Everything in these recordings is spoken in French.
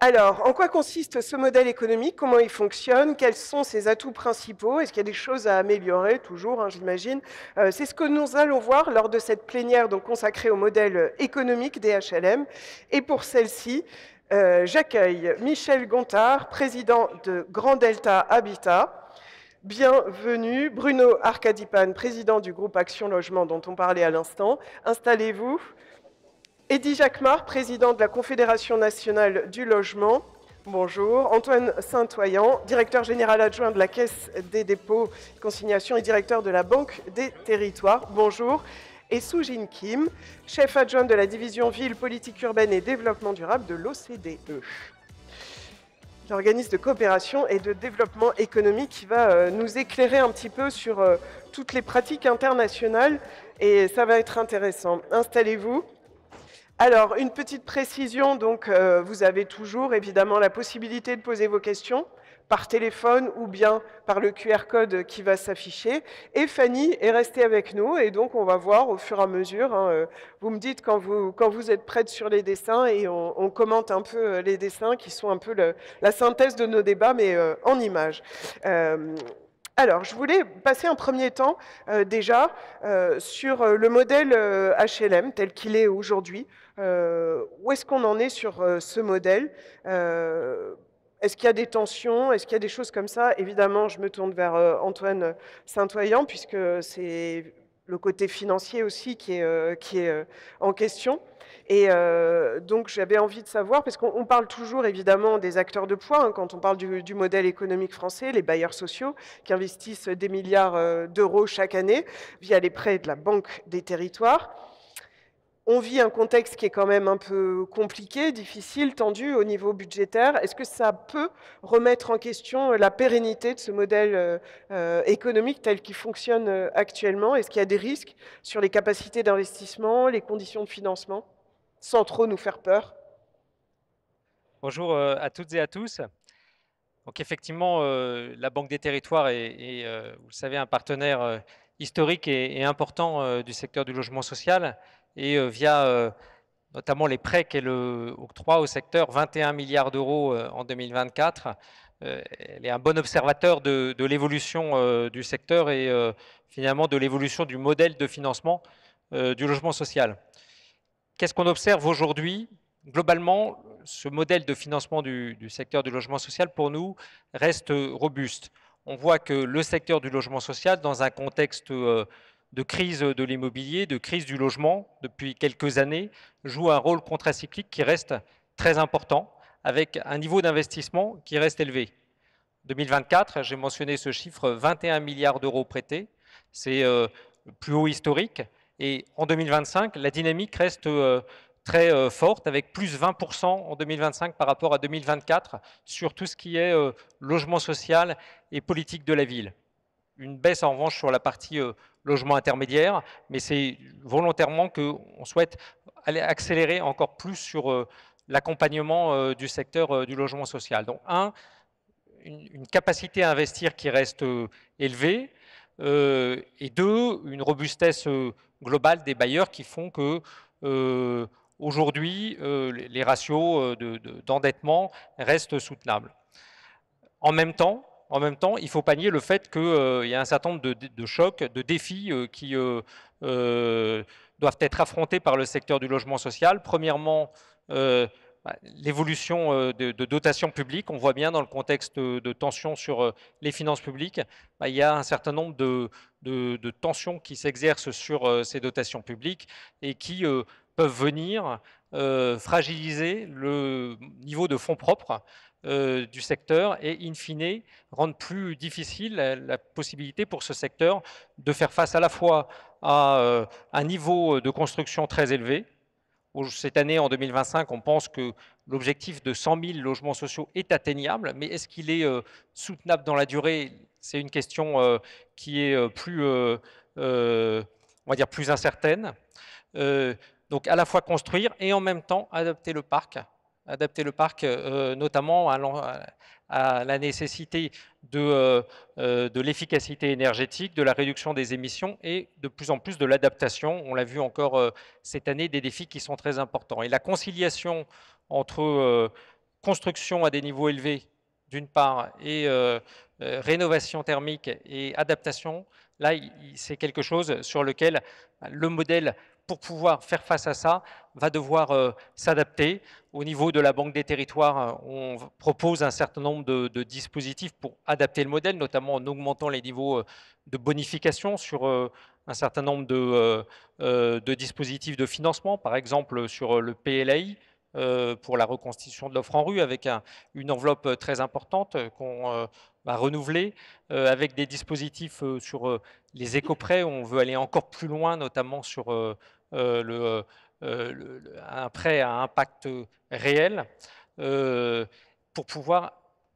Alors, en quoi consiste ce modèle économique? Comment il fonctionne? Quels sont ses atouts principaux? Est-ce qu'il y a des choses à améliorer? Toujours, hein, j'imagine. C'est ce que nous allons voir lors de cette plénière donc, consacrée au modèle économique des HLM. Et pour celle-ci, j'accueille Michel Gontard, président de Grand Delta Habitat. Bienvenue, Bruno Arcadipan, président du groupe Action Logement dont on parlait à l'instant. Installez-vous. Eddy Jacquemart, président de la Confédération nationale du logement. Bonjour. Antoine Saint-Oyen, directeur général adjoint de la Caisse des dépôts, consignations et directeur de la Banque des territoires. Bonjour. Et Soo-Jin Kim, chef adjoint de la division Ville, Politique urbaine et Développement durable de l'OCDE, l'organisme de coopération et de développement économique qui va nous éclairer un petit peu sur toutes les pratiques internationales et ça va être intéressant. Installez-vous. Alors, une petite précision, donc vous avez toujours évidemment la possibilité de poser vos questions par téléphone ou bien par le QR code qui va s'afficher. Et Fanny est restée avec nous et donc on va voir au fur et à mesure. Hein, vous me dites quand vous êtes prête sur les dessins et on commente un peu les dessins qui sont un peu la synthèse de nos débats mais en images. Alors, je voulais passer un premier temps déjà sur le modèle HLM tel qu'il est aujourd'hui. Où est-ce qu'on en est sur ce modèle? Est-ce qu'il y a des tensions? Est-ce qu'il y a des choses comme ça? Évidemment, je me tourne vers Antoine Saint-Oyen, puisque c'est le côté financier aussi qui est en question. Et donc, j'avais envie de savoir, parce qu'on parle toujours évidemment des acteurs de poids, hein, quand on parle du modèle économique français, les bailleurs sociaux, qui investissent des milliards d'euros chaque année via les prêts de la Banque des territoires. On vit un contexte qui est quand même un peu compliqué, difficile, tendu au niveau budgétaire. Est-ce que ça peut remettre en question la pérennité de ce modèle économique tel qu'il fonctionne actuellement? Est-ce qu'il y a des risques sur les capacités d'investissement, les conditions de financement, sans trop nous faire peur? Bonjour à toutes et à tous. Donc effectivement, la Banque des territoires est, vous le savez, un partenaire historique et important du secteur du logement social et via notamment les prêts qu'elle octroie au secteur, 21 milliards d'euros en 2024. Elle est un bon observateur de l'évolution du secteur et finalement de l'évolution du modèle de financement du logement social. Qu'est-ce qu'on observe aujourd'hui? Globalement, ce modèle de financement du secteur du logement social, pour nous, reste robuste. On voit que le secteur du logement social, dans un contexte de crise de l'immobilier, de crise du logement depuis quelques années, joue un rôle contracyclique qui reste très important, avec un niveau d'investissement qui reste élevé. 2024, j'ai mentionné ce chiffre, 21 milliards d'euros prêtés, c'est le plus haut historique. Et en 2025, la dynamique reste très forte, avec plus 20% en 2025 par rapport à 2024 sur tout ce qui est logement social et politique de la ville. Une baisse en revanche sur la partie logement intermédiaire, mais c'est volontairement qu'on souhaite aller accélérer encore plus sur l'accompagnement du secteur du logement social. Donc une capacité à investir qui reste élevée, et deux, une robustesse globale des bailleurs qui font que aujourd'hui, les ratios d'endettement restent soutenables. En même temps, il faut pas nier le fait qu'il y a un certain nombre de chocs, de défis qui doivent être affrontés par le secteur du logement social. Premièrement, l'évolution de dotations publiques. On voit bien dans le contexte de tensions sur les finances publiques, il y a un certain nombre de tensions qui s'exercent sur ces dotations publiques et qui peuvent venir fragiliser le niveau de fonds propres du secteur et, in fine, rendre plus difficile la possibilité pour ce secteur de faire face à la fois à un niveau de construction très élevé. Cette année, en 2025, on pense que l'objectif de 100 000 logements sociaux est atteignable, mais est-ce qu'il est soutenable dans la durée? C'est une question qui est plus, on va dire, plus incertaine. Donc à la fois construire et en même temps adapter le parc notamment à la nécessité de l'efficacité énergétique, de la réduction des émissions et de plus en plus de l'adaptation. On l'a vu encore cette année, des défis qui sont très importants. Et la conciliation entre construction à des niveaux élevés, d'une part, et rénovation thermique et adaptation, là, c'est quelque chose sur lequel le modèle, pour pouvoir faire face à ça, va devoir s'adapter. Au niveau de la Banque des territoires, on propose un certain nombre de dispositifs pour adapter le modèle, notamment en augmentant les niveaux de bonification sur un certain nombre de dispositifs de financement, par exemple sur le PLAI, pour la reconstitution de l'offre en rue, avec une enveloppe très importante qu'on va renouveler, avec des dispositifs sur les éco-prêts, où on veut aller encore plus loin, notamment sur un prêt à impact réel, pour pouvoir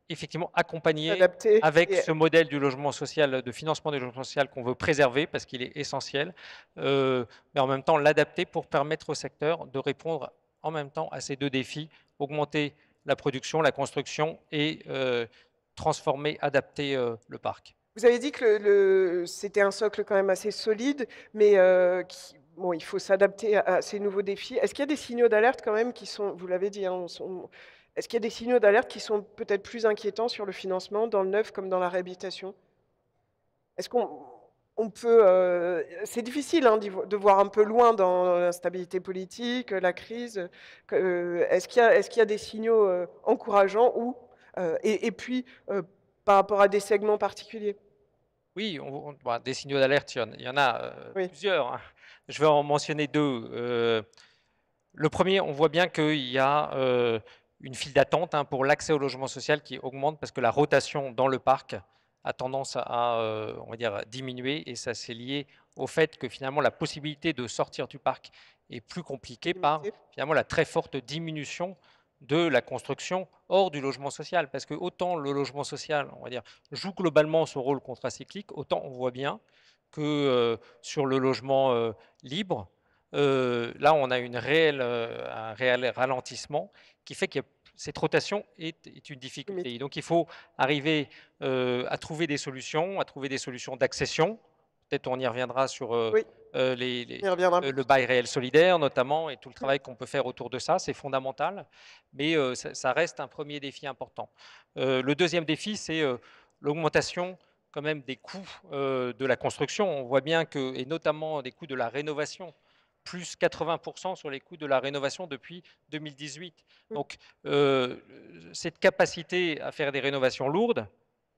effectivement accompagner Adapté. avec ce modèle du logement social, de financement du logement social qu'on veut préserver parce qu'il est essentiel, mais en même temps l'adapter pour permettre au secteur de répondre en même temps à ces deux défis, augmenter la production, la construction et transformer, adapter le parc. Vous avez dit que c'était un socle quand même assez solide, mais bon, il faut s'adapter à ces nouveaux défis. Est-ce qu'il y a des signaux d'alerte quand même qui sont, vous l'avez dit, hein, est-ce qu'il y a des signaux d'alerte qui sont peut-être plus inquiétants sur le financement, dans le neuf comme dans la réhabilitation? Est-ce qu'on peut... c'est difficile hein, de voir un peu loin dans l'instabilité politique, la crise. Est-ce qu'il y a des signaux encourageants et puis, par rapport à des segments particuliers? Oui, bah, des signaux d'alerte, il y en a Oui. plusieurs, hein. Je vais en mentionner deux. Le premier, on voit bien qu'il y a une file d'attente hein, pour l'accès au logement social qui augmente parce que la rotation dans le parc a tendance à, on va dire, diminuer, et ça c'est lié au fait que finalement la possibilité de sortir du parc est plus compliquée par Limité. finalement la très forte diminution de la construction hors du logement social. Parce que autant le logement social, on va dire, joue globalement ce rôle contracyclique, autant on voit bien que sur le logement libre, là, on a un réel ralentissement qui fait que cette rotation est une difficulté. Limité. Et donc, il faut arriver à trouver des solutions, d'accession. Peut-être on y reviendra sur Oui, on y reviendra le plus. bail réel solidaire, notamment, et tout le travail qu'on peut faire autour de ça. C'est fondamental, mais ça reste un premier défi important. Le deuxième défi, c'est l'augmentation quand même des coûts de la construction. On voit bien que, et notamment des coûts de la rénovation, plus 80% sur les coûts de la rénovation depuis 2018. Donc, cette capacité à faire des rénovations lourdes,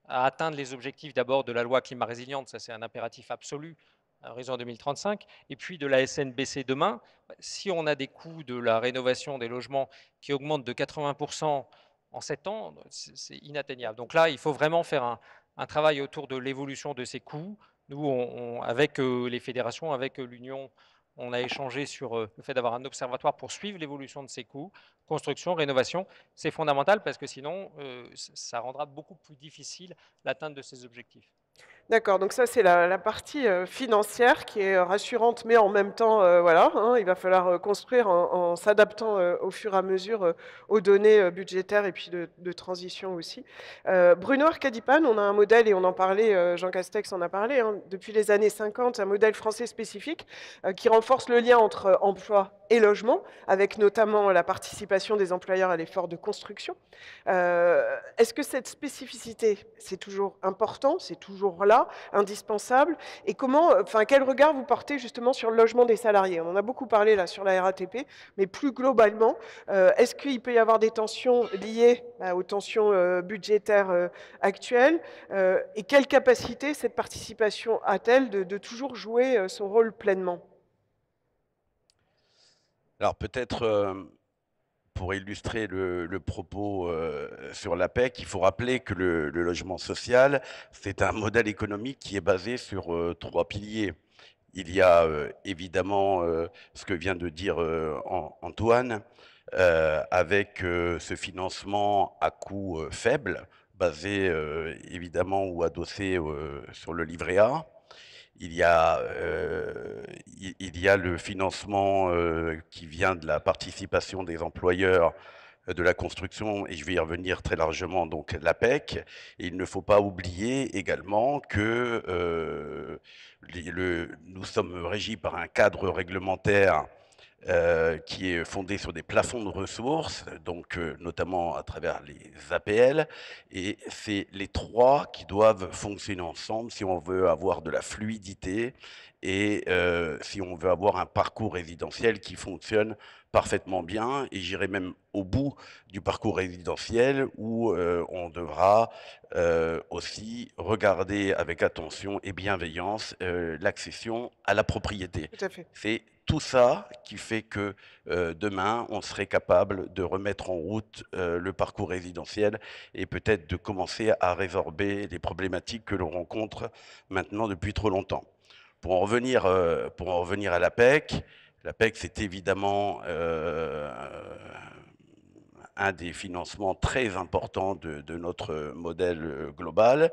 à atteindre les objectifs d'abord de la loi climat résiliente, ça c'est un impératif absolu à horizon 2035, et puis de la SNBC demain, si on a des coûts de la rénovation des logements qui augmentent de 80% en 7 ans, c'est inatteignable. Donc là, il faut vraiment faire un travail autour de l'évolution de ces coûts. Nous, avec les fédérations, avec l'Union, on a échangé sur le fait d'avoir un observatoire pour suivre l'évolution de ces coûts, construction, rénovation. C'est fondamental parce que sinon, ça rendra beaucoup plus difficile l'atteinte de ces objectifs. D'accord, donc ça c'est la partie financière qui est rassurante, mais en même temps, voilà, hein, il va falloir construire en s'adaptant au fur et à mesure aux données budgétaires et puis de transition aussi. Bruno Arcadipan, on a un modèle, et on en parlait, Jean Castex en a parlé, hein, depuis les années 50, un modèle français spécifique qui renforce le lien entre emploi et logement, avec notamment la participation des employeurs à l'effort de construction. Est-ce que cette spécificité, c'est toujours important, c'est toujours là, indispensable? Et quel regard vous portez justement sur le logement des salariés? On en a beaucoup parlé là sur la RATP, mais plus globalement, est-ce qu'il peut y avoir des tensions liées aux tensions budgétaires actuelles? Et quelle capacité cette participation a-t-elle de toujours jouer son rôle pleinement? Alors peut-être pour illustrer le propos sur l'APEC, il faut rappeler que le logement social, c'est un modèle économique qui est basé sur 3 piliers. Il y a évidemment ce que vient de dire Antoine, avec ce financement à coût faible, basé évidemment ou adossé sur le livret A. Il y a le financement qui vient de la participation des employeurs de la construction, et je vais y revenir très largement, donc l'APEC. Et il ne faut pas oublier également que nous sommes régis par un cadre réglementaire qui est fondé sur des plafonds de ressources, donc notamment à travers les APL. Et c'est les trois qui doivent fonctionner ensemble si on veut avoir de la fluidité et si on veut avoir un parcours résidentiel qui fonctionne parfaitement bien. Et j'irai même au bout du parcours résidentiel où on devra aussi regarder avec attention et bienveillance l'accession à la propriété. Tout à fait. C'est tout ça qui fait que demain, on serait capable de remettre en route le parcours résidentiel et peut-être de commencer à résorber les problématiques que l'on rencontre maintenant depuis trop longtemps. Pour en revenir à l'APEC, c'est évidemment un des financements très importants de notre modèle global,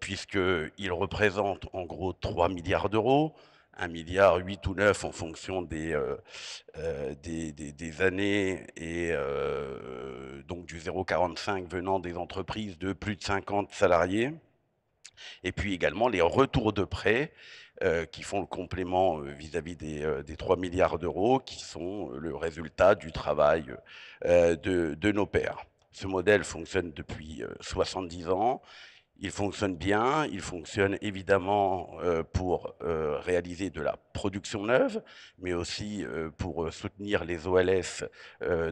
puisqu'il représente en gros 3 milliards d'euros, 1 milliard 8 ou 9 en fonction des années, et donc du 0,45 venant des entreprises de plus de 50 salariés. Et puis également les retours de prêts qui font le complément vis-à-vis des 3 milliards d'euros, qui sont le résultat du travail de nos pairs. Ce modèle fonctionne depuis 70 ans. Il fonctionne bien, il fonctionne évidemment pour réaliser de la production neuve, mais aussi pour soutenir les OLS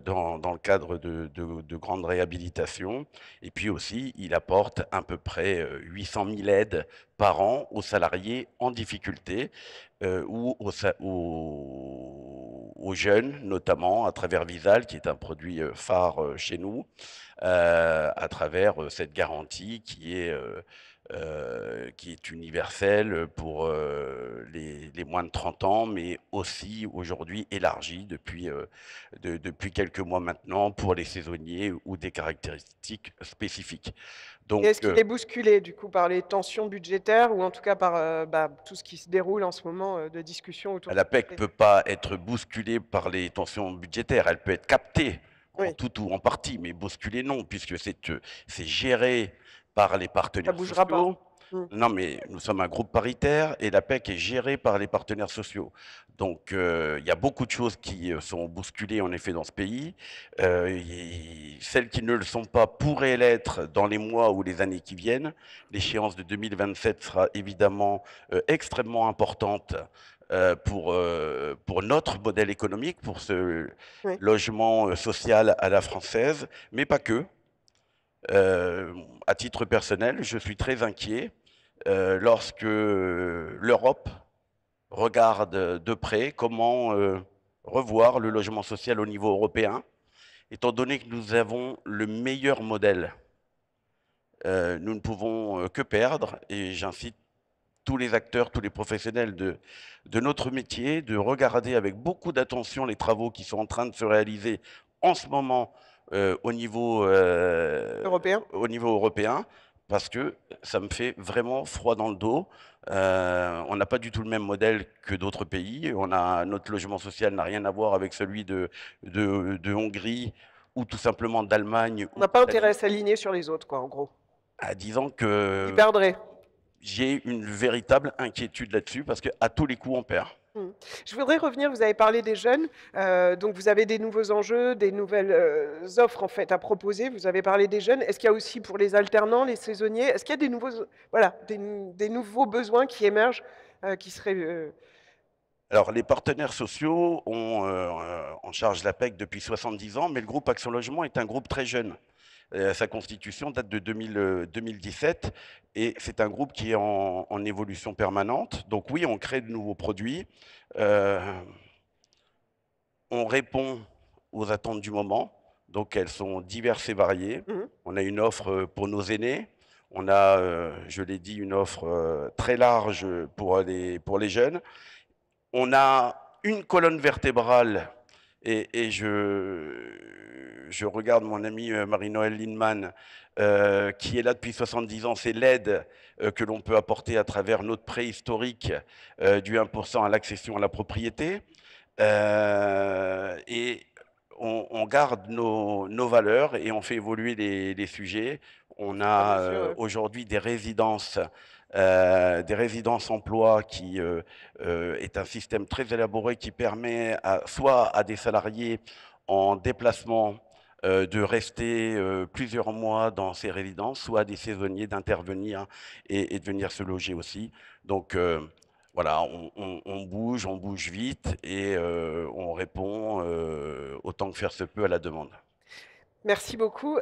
dans le cadre de grandes réhabilitations. Et puis aussi, il apporte à peu près 800 000 aides par an aux salariés en difficulté ou aux jeunes, notamment à travers Visal, qui est un produit phare chez nous, à travers cette garantie qui est universelle pour les moins de 30 ans, mais aussi aujourd'hui élargie depuis quelques mois maintenant pour les saisonniers ou des caractéristiques spécifiques. Donc, Et est-ce qu'il est bousculé du coup par les tensions budgétaires ou en tout cas par tout ce qui se déroule en ce moment de discussion autour de la PEC ce ne peut pas être bousculée par les tensions budgétaires, elle peut être captée en Oui, tout ou en partie, mais bousculée non, puisque c'est géré par les ça partenaires bougera pas. sociaux. Non, mais nous sommes un groupe paritaire et la PEC est gérée par les partenaires sociaux. Donc, il y a beaucoup de choses qui sont bousculées en effet dans ce pays. Celles qui ne le sont pas pourraient l'être dans les mois ou les années qui viennent. L'échéance de 2027 sera évidemment extrêmement importante pour notre modèle économique, pour ce Oui. logement social à la française, mais pas que. À titre personnel, je suis très inquiet lorsque l'Europe regarde de près comment revoir le logement social au niveau européen, étant donné que nous avons le meilleur modèle. Nous ne pouvons que perdre, et j'incite tous les acteurs, tous les professionnels de notre métier, de regarder avec beaucoup d'attention les travaux qui sont en train de se réaliser en ce moment au niveau européen, parce que ça me fait vraiment froid dans le dos. On n'a pas du tout le même modèle que d'autres pays. Notre logement social n'a rien à voir avec celui de Hongrie ou tout simplement d'Allemagne. On n'a pas intérêt à s'aligner sur les autres, quoi, en gros. Disons Ils que perdraient. j'ai une véritable inquiétude là-dessus parce qu'à tous les coups, on perd. Je voudrais revenir, vous avez parlé des jeunes, donc vous avez des nouveaux enjeux, des nouvelles offres en fait à proposer, vous avez parlé des jeunes. Est-ce qu'il y a aussi pour les alternants, les saisonniers, est-ce qu'il y a des nouveaux besoins qui émergent qui seraient... Alors, les partenaires sociaux ont en charge la PEC depuis 70 ans, mais le groupe Action Logement est un groupe très jeune. Sa constitution date de 2017 et c'est un groupe qui est en évolution permanente. Donc oui, on crée de nouveaux produits, on répond aux attentes du moment, donc elles sont diverses et variées. On a une offre pour nos aînés, on a, je l'ai dit, une offre très large pour les jeunes. On a une colonne vertébrale, et je regarde mon ami Marie-Noëlle Lindemann, qui est là depuis 70 ans, c'est l'aide que l'on peut apporter à travers notre prêt historique du 1% à l'accession à la propriété. Et on garde nos valeurs et on fait évoluer les sujets. On a aujourd'hui des résidences emploi qui est un système très élaboré qui permet soit à des salariés en déplacement de rester plusieurs mois dans ces résidences, soit à des saisonniers d'intervenir et de venir se loger aussi. Donc voilà, on bouge vite et on répond autant que faire se peut à la demande. Merci beaucoup.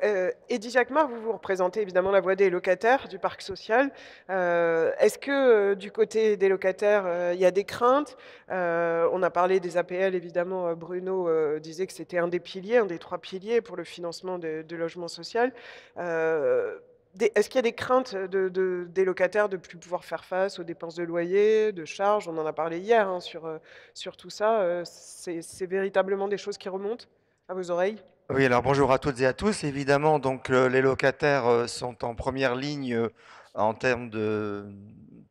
Eddy Jacquemart, vous représentez évidemment la voix des locataires du parc social. Est-ce que du côté des locataires, il y a des craintes? On a parlé des APL, évidemment, Bruno disait que c'était un des piliers, un des 3 piliers pour le financement de logement social. Est-ce qu'il y a des craintes des locataires de ne plus pouvoir faire face aux dépenses de loyer, de charges? On en a parlé hier hein, sur tout ça. C'est véritablement des choses qui remontent à vos oreilles? Oui, alors bonjour à toutes et à tous. Évidemment, donc les locataires sont en première ligne en termes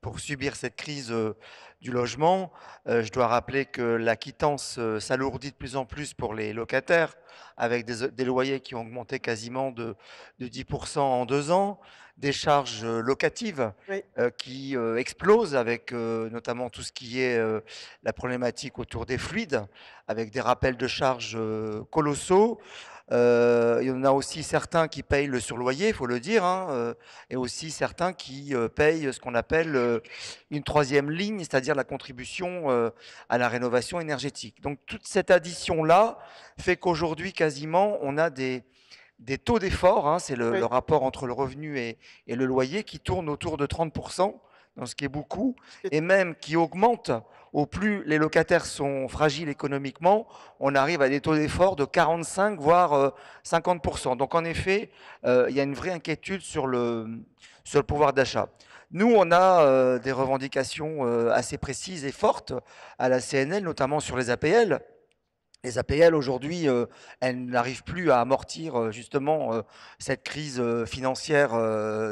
pour subir cette crise du logement. Je dois rappeler que la quittance s'alourdit de plus en plus pour les locataires, avec des loyers qui ont augmenté quasiment de 10% en 2 ans, des charges locatives Oui. qui explosent avec notamment tout ce qui est la problématique autour des fluides, avec des rappels de charges colossaux. Il y en a aussi certains qui payent le surloyer, il faut le dire, hein, et aussi certains qui payent ce qu'on appelle une 3e ligne, c'est-à-dire la contribution à la rénovation énergétique. Donc toute cette addition-là fait qu'aujourd'hui, quasiment, on a des taux d'effort, hein, c'est le rapport entre le revenu et le loyer, qui tourne autour de 30%, dans ce qui est beaucoup, et même qui augmente. Au plus les locataires sont fragiles économiquement, on arrive à des taux d'effort de 45 voire 50%. Donc en effet, il y a une vraie inquiétude sur le pouvoir d'achat. Nous, on a des revendications assez précises et fortes à la CNL, notamment sur les APL. Les APL, aujourd'hui, elles n'arrivent plus à amortir justement cette crise financière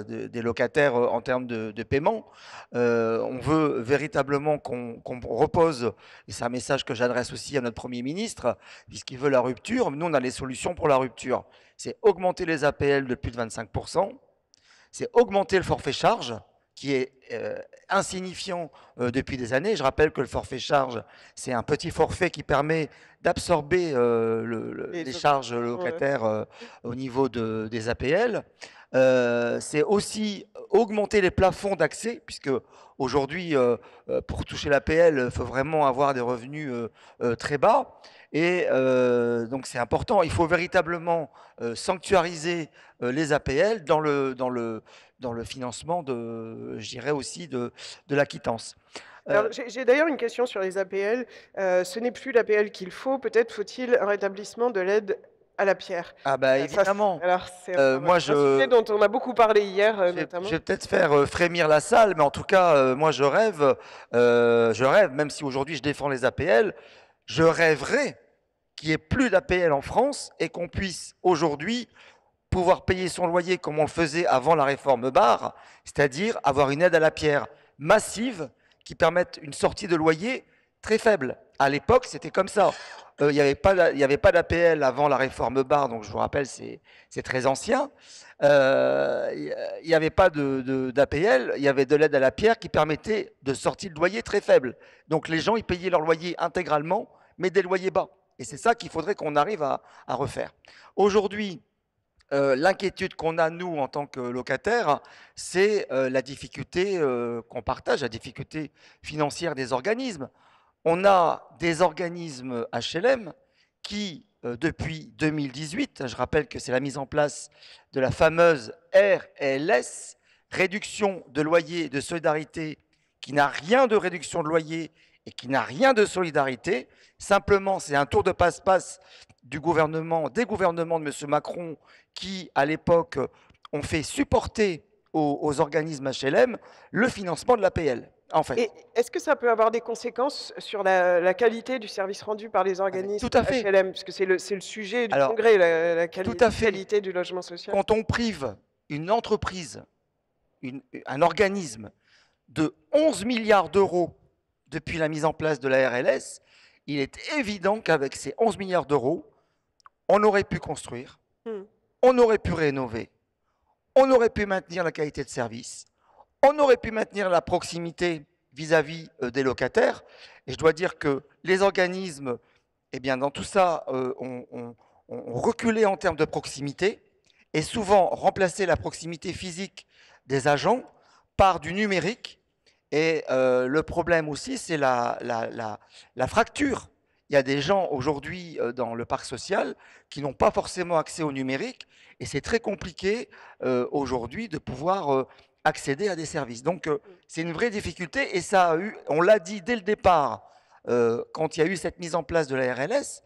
des locataires en termes de paiement. On veut véritablement qu'on repose, et c'est un message que j'adresse aussi à notre Premier ministre, puisqu'il veut la rupture. Nous, on a les solutions pour la rupture. C'est augmenter les APL de plus de 25%, c'est augmenter le forfait charge, qui est insignifiant depuis des années. Je rappelle que le forfait charge, c'est un petit forfait qui permet d'absorber les charges locataires au niveau des APL. C'est aussi augmenter les plafonds d'accès, puisque aujourd'hui, pour toucher l'APL, il faut vraiment avoir des revenus très bas. Et donc c'est important, il faut véritablement sanctuariser les APL dans le financement je dirais aussi de la quittance. J'ai d'ailleurs une question sur les APL. Ce n'est plus l'APL qu'il faut, peut-être faut-il un rétablissement de l'aide à la pierre. Ah bah évidemment. C'est un sujet dont on a beaucoup parlé hier, notamment. Je vais peut-être faire frémir la salle, mais en tout cas, moi je rêve, même si aujourd'hui je défends les APL, je rêverais qu'il n'y ait plus d'APL en France et qu'on puisse aujourd'hui pouvoir payer son loyer comme on le faisait avant la réforme Barre, c'est-à-dire avoir une aide à la pierre massive qui permette une sortie de loyer très faible. À l'époque, c'était comme ça. Il n'y avait pas d'APL avant la réforme Barre, donc je vous rappelle, c'est très ancien. Il n'y avait pas d'APL, il y avait de l'aide à la pierre qui permettait de sortir de loyer très faible. Donc les gens, ils payaient leur loyer intégralement, mais des loyers bas. Et c'est ça qu'il faudrait qu'on arrive à refaire. Aujourd'hui, l'inquiétude qu'on a, nous, en tant que locataires, c'est la difficulté qu'on partage, la difficulté financière des organismes. On a des organismes HLM qui, depuis 2018, je rappelle que c'est la mise en place de la fameuse RLS, réduction de loyer de solidarité, qui n'a rien de réduction de loyer et qui n'a rien de solidarité. Simplement, c'est un tour de passe-passe des gouvernements de M. Macron qui, à l'époque, ont fait supporter aux organismes HLM le financement de l'APL. En fait. Est-ce que ça peut avoir des conséquences sur la qualité du service rendu par les organismes HLM? Parce que c'est le sujet du congrès, la qualité du logement social. Quand on prive une entreprise, un organisme de 11 milliards d'euros depuis la mise en place de la RLS, il est évident qu'avec ces 11 milliards d'euros, on aurait pu construire, Hmm. on aurait pu rénover, on aurait pu maintenir la qualité de service, on aurait pu maintenir la proximité vis-à-vis des locataires. Et je dois dire que les organismes, eh bien, dans tout ça, ont reculé en termes de proximité et souvent remplacé la proximité physique des agents par du numérique. Et le problème aussi, c'est la fracture. Il y a des gens aujourd'hui dans le parc social qui n'ont pas forcément accès au numérique et c'est très compliqué aujourd'hui de pouvoir accéder à des services. Donc c'est une vraie difficulté et ça a eu, on l'a dit dès le départ, quand il y a eu cette mise en place de la RLS,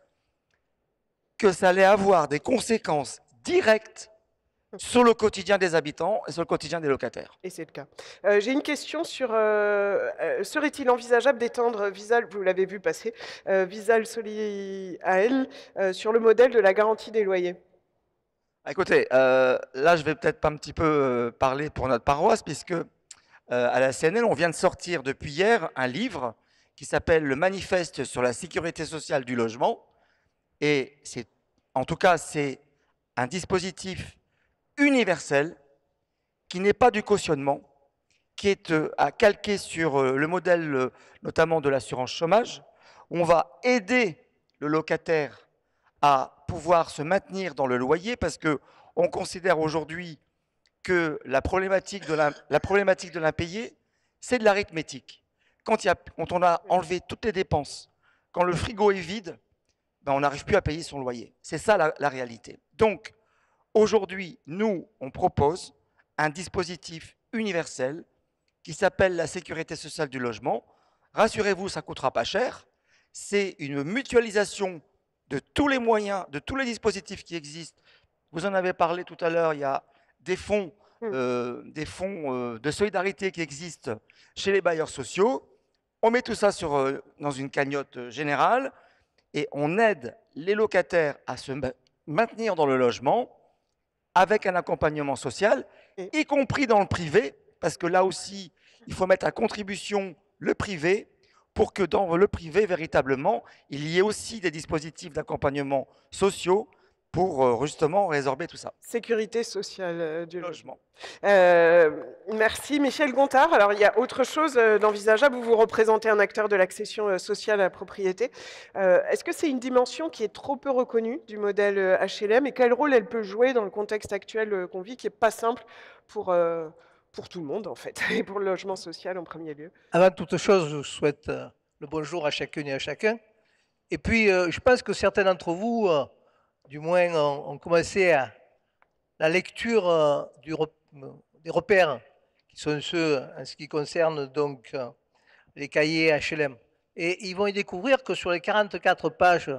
que ça allait avoir des conséquences directes sur le quotidien des habitants et sur le quotidien des locataires. Et c'est le cas. J'ai une question sur serait-il envisageable d'étendre Visal, vous l'avez vu passer, Visal Soli AL sur le modèle de la garantie des loyers? Écoutez, là je vais peut-être pas un petit peu parler pour notre paroisse puisque à la CNL on vient de sortir depuis hier un livre qui s'appelle le Manifeste sur la sécurité sociale du logement et c'est, en tout cas c'est un dispositif universel qui n'est pas du cautionnement, qui est à calquer sur le modèle notamment de l'assurance chômage, où on va aider le locataire à pouvoir se maintenir dans le loyer parce qu'on considère aujourd'hui que la problématique de l'impayé, c'est de l'arithmétique. Quand on a enlevé toutes les dépenses, quand le frigo est vide, ben on n'arrive plus à payer son loyer. C'est ça la réalité. Donc, aujourd'hui, nous, on propose un dispositif universel qui s'appelle la sécurité sociale du logement. Rassurez-vous, ça ne coûtera pas cher. C'est une mutualisation de tous les moyens, de tous les dispositifs qui existent. Vous en avez parlé tout à l'heure, il y a des fonds de solidarité qui existent chez les bailleurs sociaux. On met tout ça dans une cagnotte générale et on aide les locataires à se maintenir dans le logement avec un accompagnement social, y compris dans le privé, parce que là aussi, il faut mettre à contribution le privé pour que dans le privé, véritablement, il y ait aussi des dispositifs d'accompagnement sociaux pour justement résorber tout ça. Sécurité sociale du logement. Merci. Michel Gontard, alors il y a autre chose d'envisageable, vous représentez un acteur de l'accession sociale à la propriété. Est-ce que c'est une dimension qui est trop peu reconnue du modèle HLM et quel rôle elle peut jouer dans le contexte actuel qu'on vit qui n'est pas simple pour tout le monde en fait, et pour le logement social en premier lieu? Avant toute chose, je vous souhaite le bonjour à chacune et à chacun. Et puis, je pense que certains d'entre vous, du moins, ont commencé la lecture des repères, qui sont ceux en ce qui concerne donc les cahiers HLM. Et ils vont y découvrir que sur les 44 pages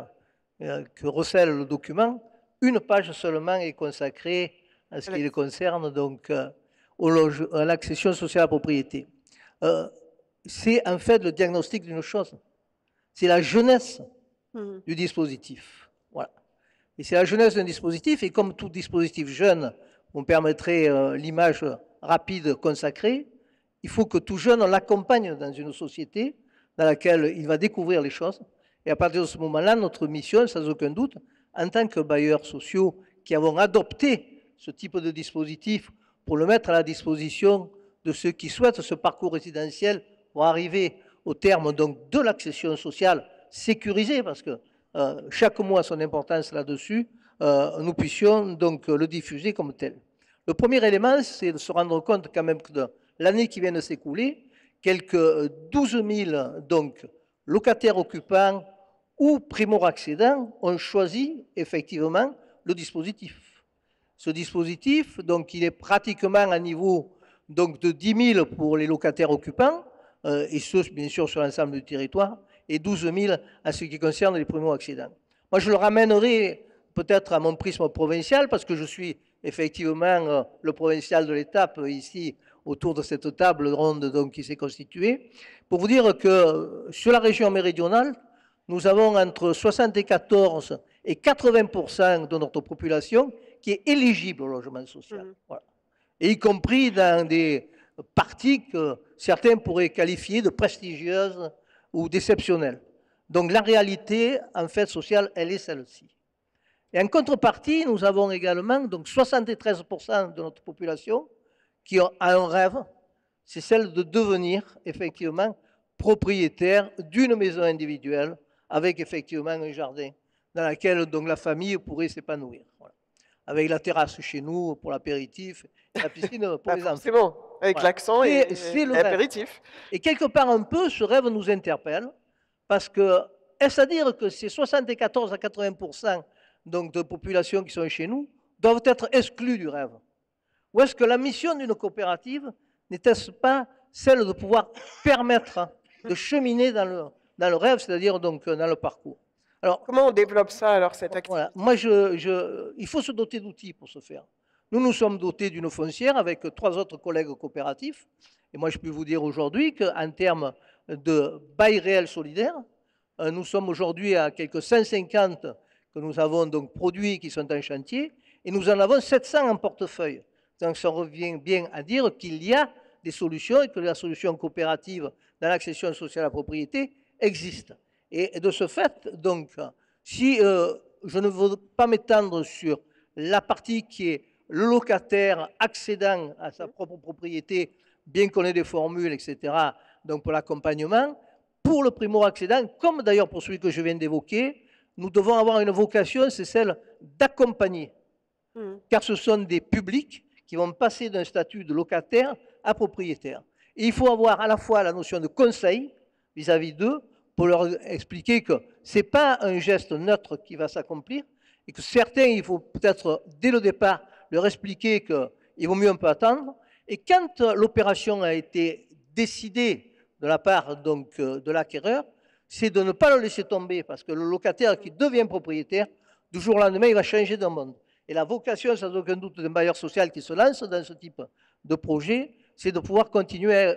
que recèle le document, une page seulement est consacrée en ce qui les concerne, donc à l'accession sociale à la propriété. C'est en fait le diagnostic d'une chose. C'est la jeunesse du dispositif. Voilà. Et c'est la jeunesse d'un dispositif, et comme tout dispositif jeune, on permettrait l'image rapide consacrée, il faut que tout jeune, on l'accompagne dans une société dans laquelle il va découvrir les choses. Et à partir de ce moment-là, notre mission, sans aucun doute, en tant que bailleurs sociaux qui avons adopté ce type de dispositif pour le mettre à la disposition de ceux qui souhaitent ce parcours résidentiel pour arriver au terme donc, de l'accession sociale sécurisée, parce que chaque mot a son importance là-dessus, nous puissions donc le diffuser comme tel. Le premier élément, c'est de se rendre compte quand même que de l'année qui vient de s'écouler, quelques 12 000 donc, locataires occupants ou primo-accédants ont choisi effectivement le dispositif. Ce dispositif, donc, il est pratiquement à niveau donc, de 10 000 pour les locataires occupants, et ce, bien sûr, sur l'ensemble du territoire, et 12 000 à ce qui concerne les primo-accédants. Moi, je le ramènerai peut-être à mon prisme provincial, parce que je suis effectivement le provincial de l'étape ici, autour de cette table ronde donc, qui s'est constituée, pour vous dire que sur la région méridionale, nous avons entre 74 et 80% de notre population qui est éligible au logement social. Voilà. Et y compris dans des parties que certains pourraient qualifier de prestigieuses ou d'exceptionnelles. Donc la réalité, en fait, sociale, elle est celle-ci. Et en contrepartie, nous avons également donc 73% de notre population qui a un rêve, c'est celle de devenir effectivement propriétaire d'une maison individuelle avec effectivement un jardin dans lequel donc la famille pourrait s'épanouir. Voilà. Avec la terrasse chez nous pour l'apéritif, la piscine pour les enfants. Forcément, avec Voilà. l'accent et le rêve. l'apéritif. Et quelque part un peu, ce rêve nous interpelle parce que, est-ce à dire que ces 74 à 80% donc, de populations qui sont chez nous doivent être exclus du rêve? Ou est-ce que la mission d'une coopérative n'était-ce pas celle de pouvoir permettre de cheminer dans le rêve, c'est-à-dire donc dans le parcours? Alors, comment on développe ça alors, cette activité? Voilà. Moi, il faut se doter d'outils pour ce faire. Nous nous sommes dotés d'une foncière avec 3 autres collègues coopératifs. Et moi, je peux vous dire aujourd'hui qu'en termes de bail réel solidaire, nous sommes aujourd'hui à quelques 150 que nous avons donc produits qui sont en chantier, et nous en avons 700 en portefeuille. Donc ça revient bien à dire qu'il y a des solutions et que la solution coopérative dans l'accession sociale à la propriété existe. Et de ce fait, donc, si je ne veux pas m'étendre sur la partie qui est le locataire accédant à sa propre propriété, bien qu'on ait des formules, etc., donc pour l'accompagnement, pour le primo-accédant, comme d'ailleurs pour celui que je viens d'évoquer, nous devons avoir une vocation, c'est celle d'accompagner. Car ce sont des publics qui vont passer d'un statut de locataire à propriétaire. Et il faut avoir à la fois la notion de conseil vis-à-vis d'eux pour leur expliquer que ce n'est pas un geste neutre qui va s'accomplir et que certains, il faut peut-être dès le départ leur expliquer qu'il vaut mieux un peu attendre. Et quand l'opération a été décidée de la part donc, de l'acquéreur, c'est de ne pas le laisser tomber parce que le locataire qui devient propriétaire, du jour au lendemain, il va changer de monde. Et la vocation, sans aucun doute, d'un bailleur social qui se lance dans ce type de projet, c'est de pouvoir continuer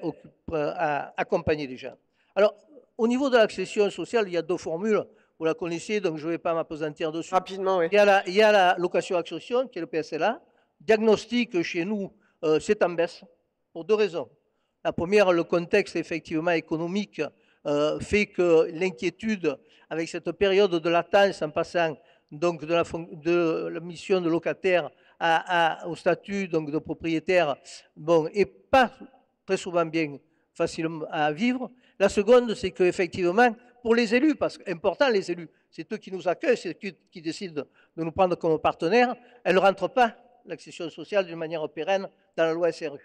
à accompagner les gens. Alors, au niveau de l'accession sociale, il y a 2 formules, vous la connaissez, donc je ne vais pas m'appesantir dessus. Rapidement, oui. Il y a la location-accession, qui est le PSLA. Diagnostic, chez nous, c'est en baisse, pour 2 raisons. La première, le contexte effectivement économique fait que l'inquiétude, avec cette période de latence en passant donc de la mission de locataire au statut donc, de propriétaire, bon, et pas très souvent bien facilement à vivre. La seconde, c'est qu'effectivement, pour les élus, parce qu'important les élus, c'est eux qui nous accueillent, c'est eux qui décident de nous prendre comme partenaires, elles ne rentrent pas, l'accession sociale, d'une manière pérenne dans la loi SRU.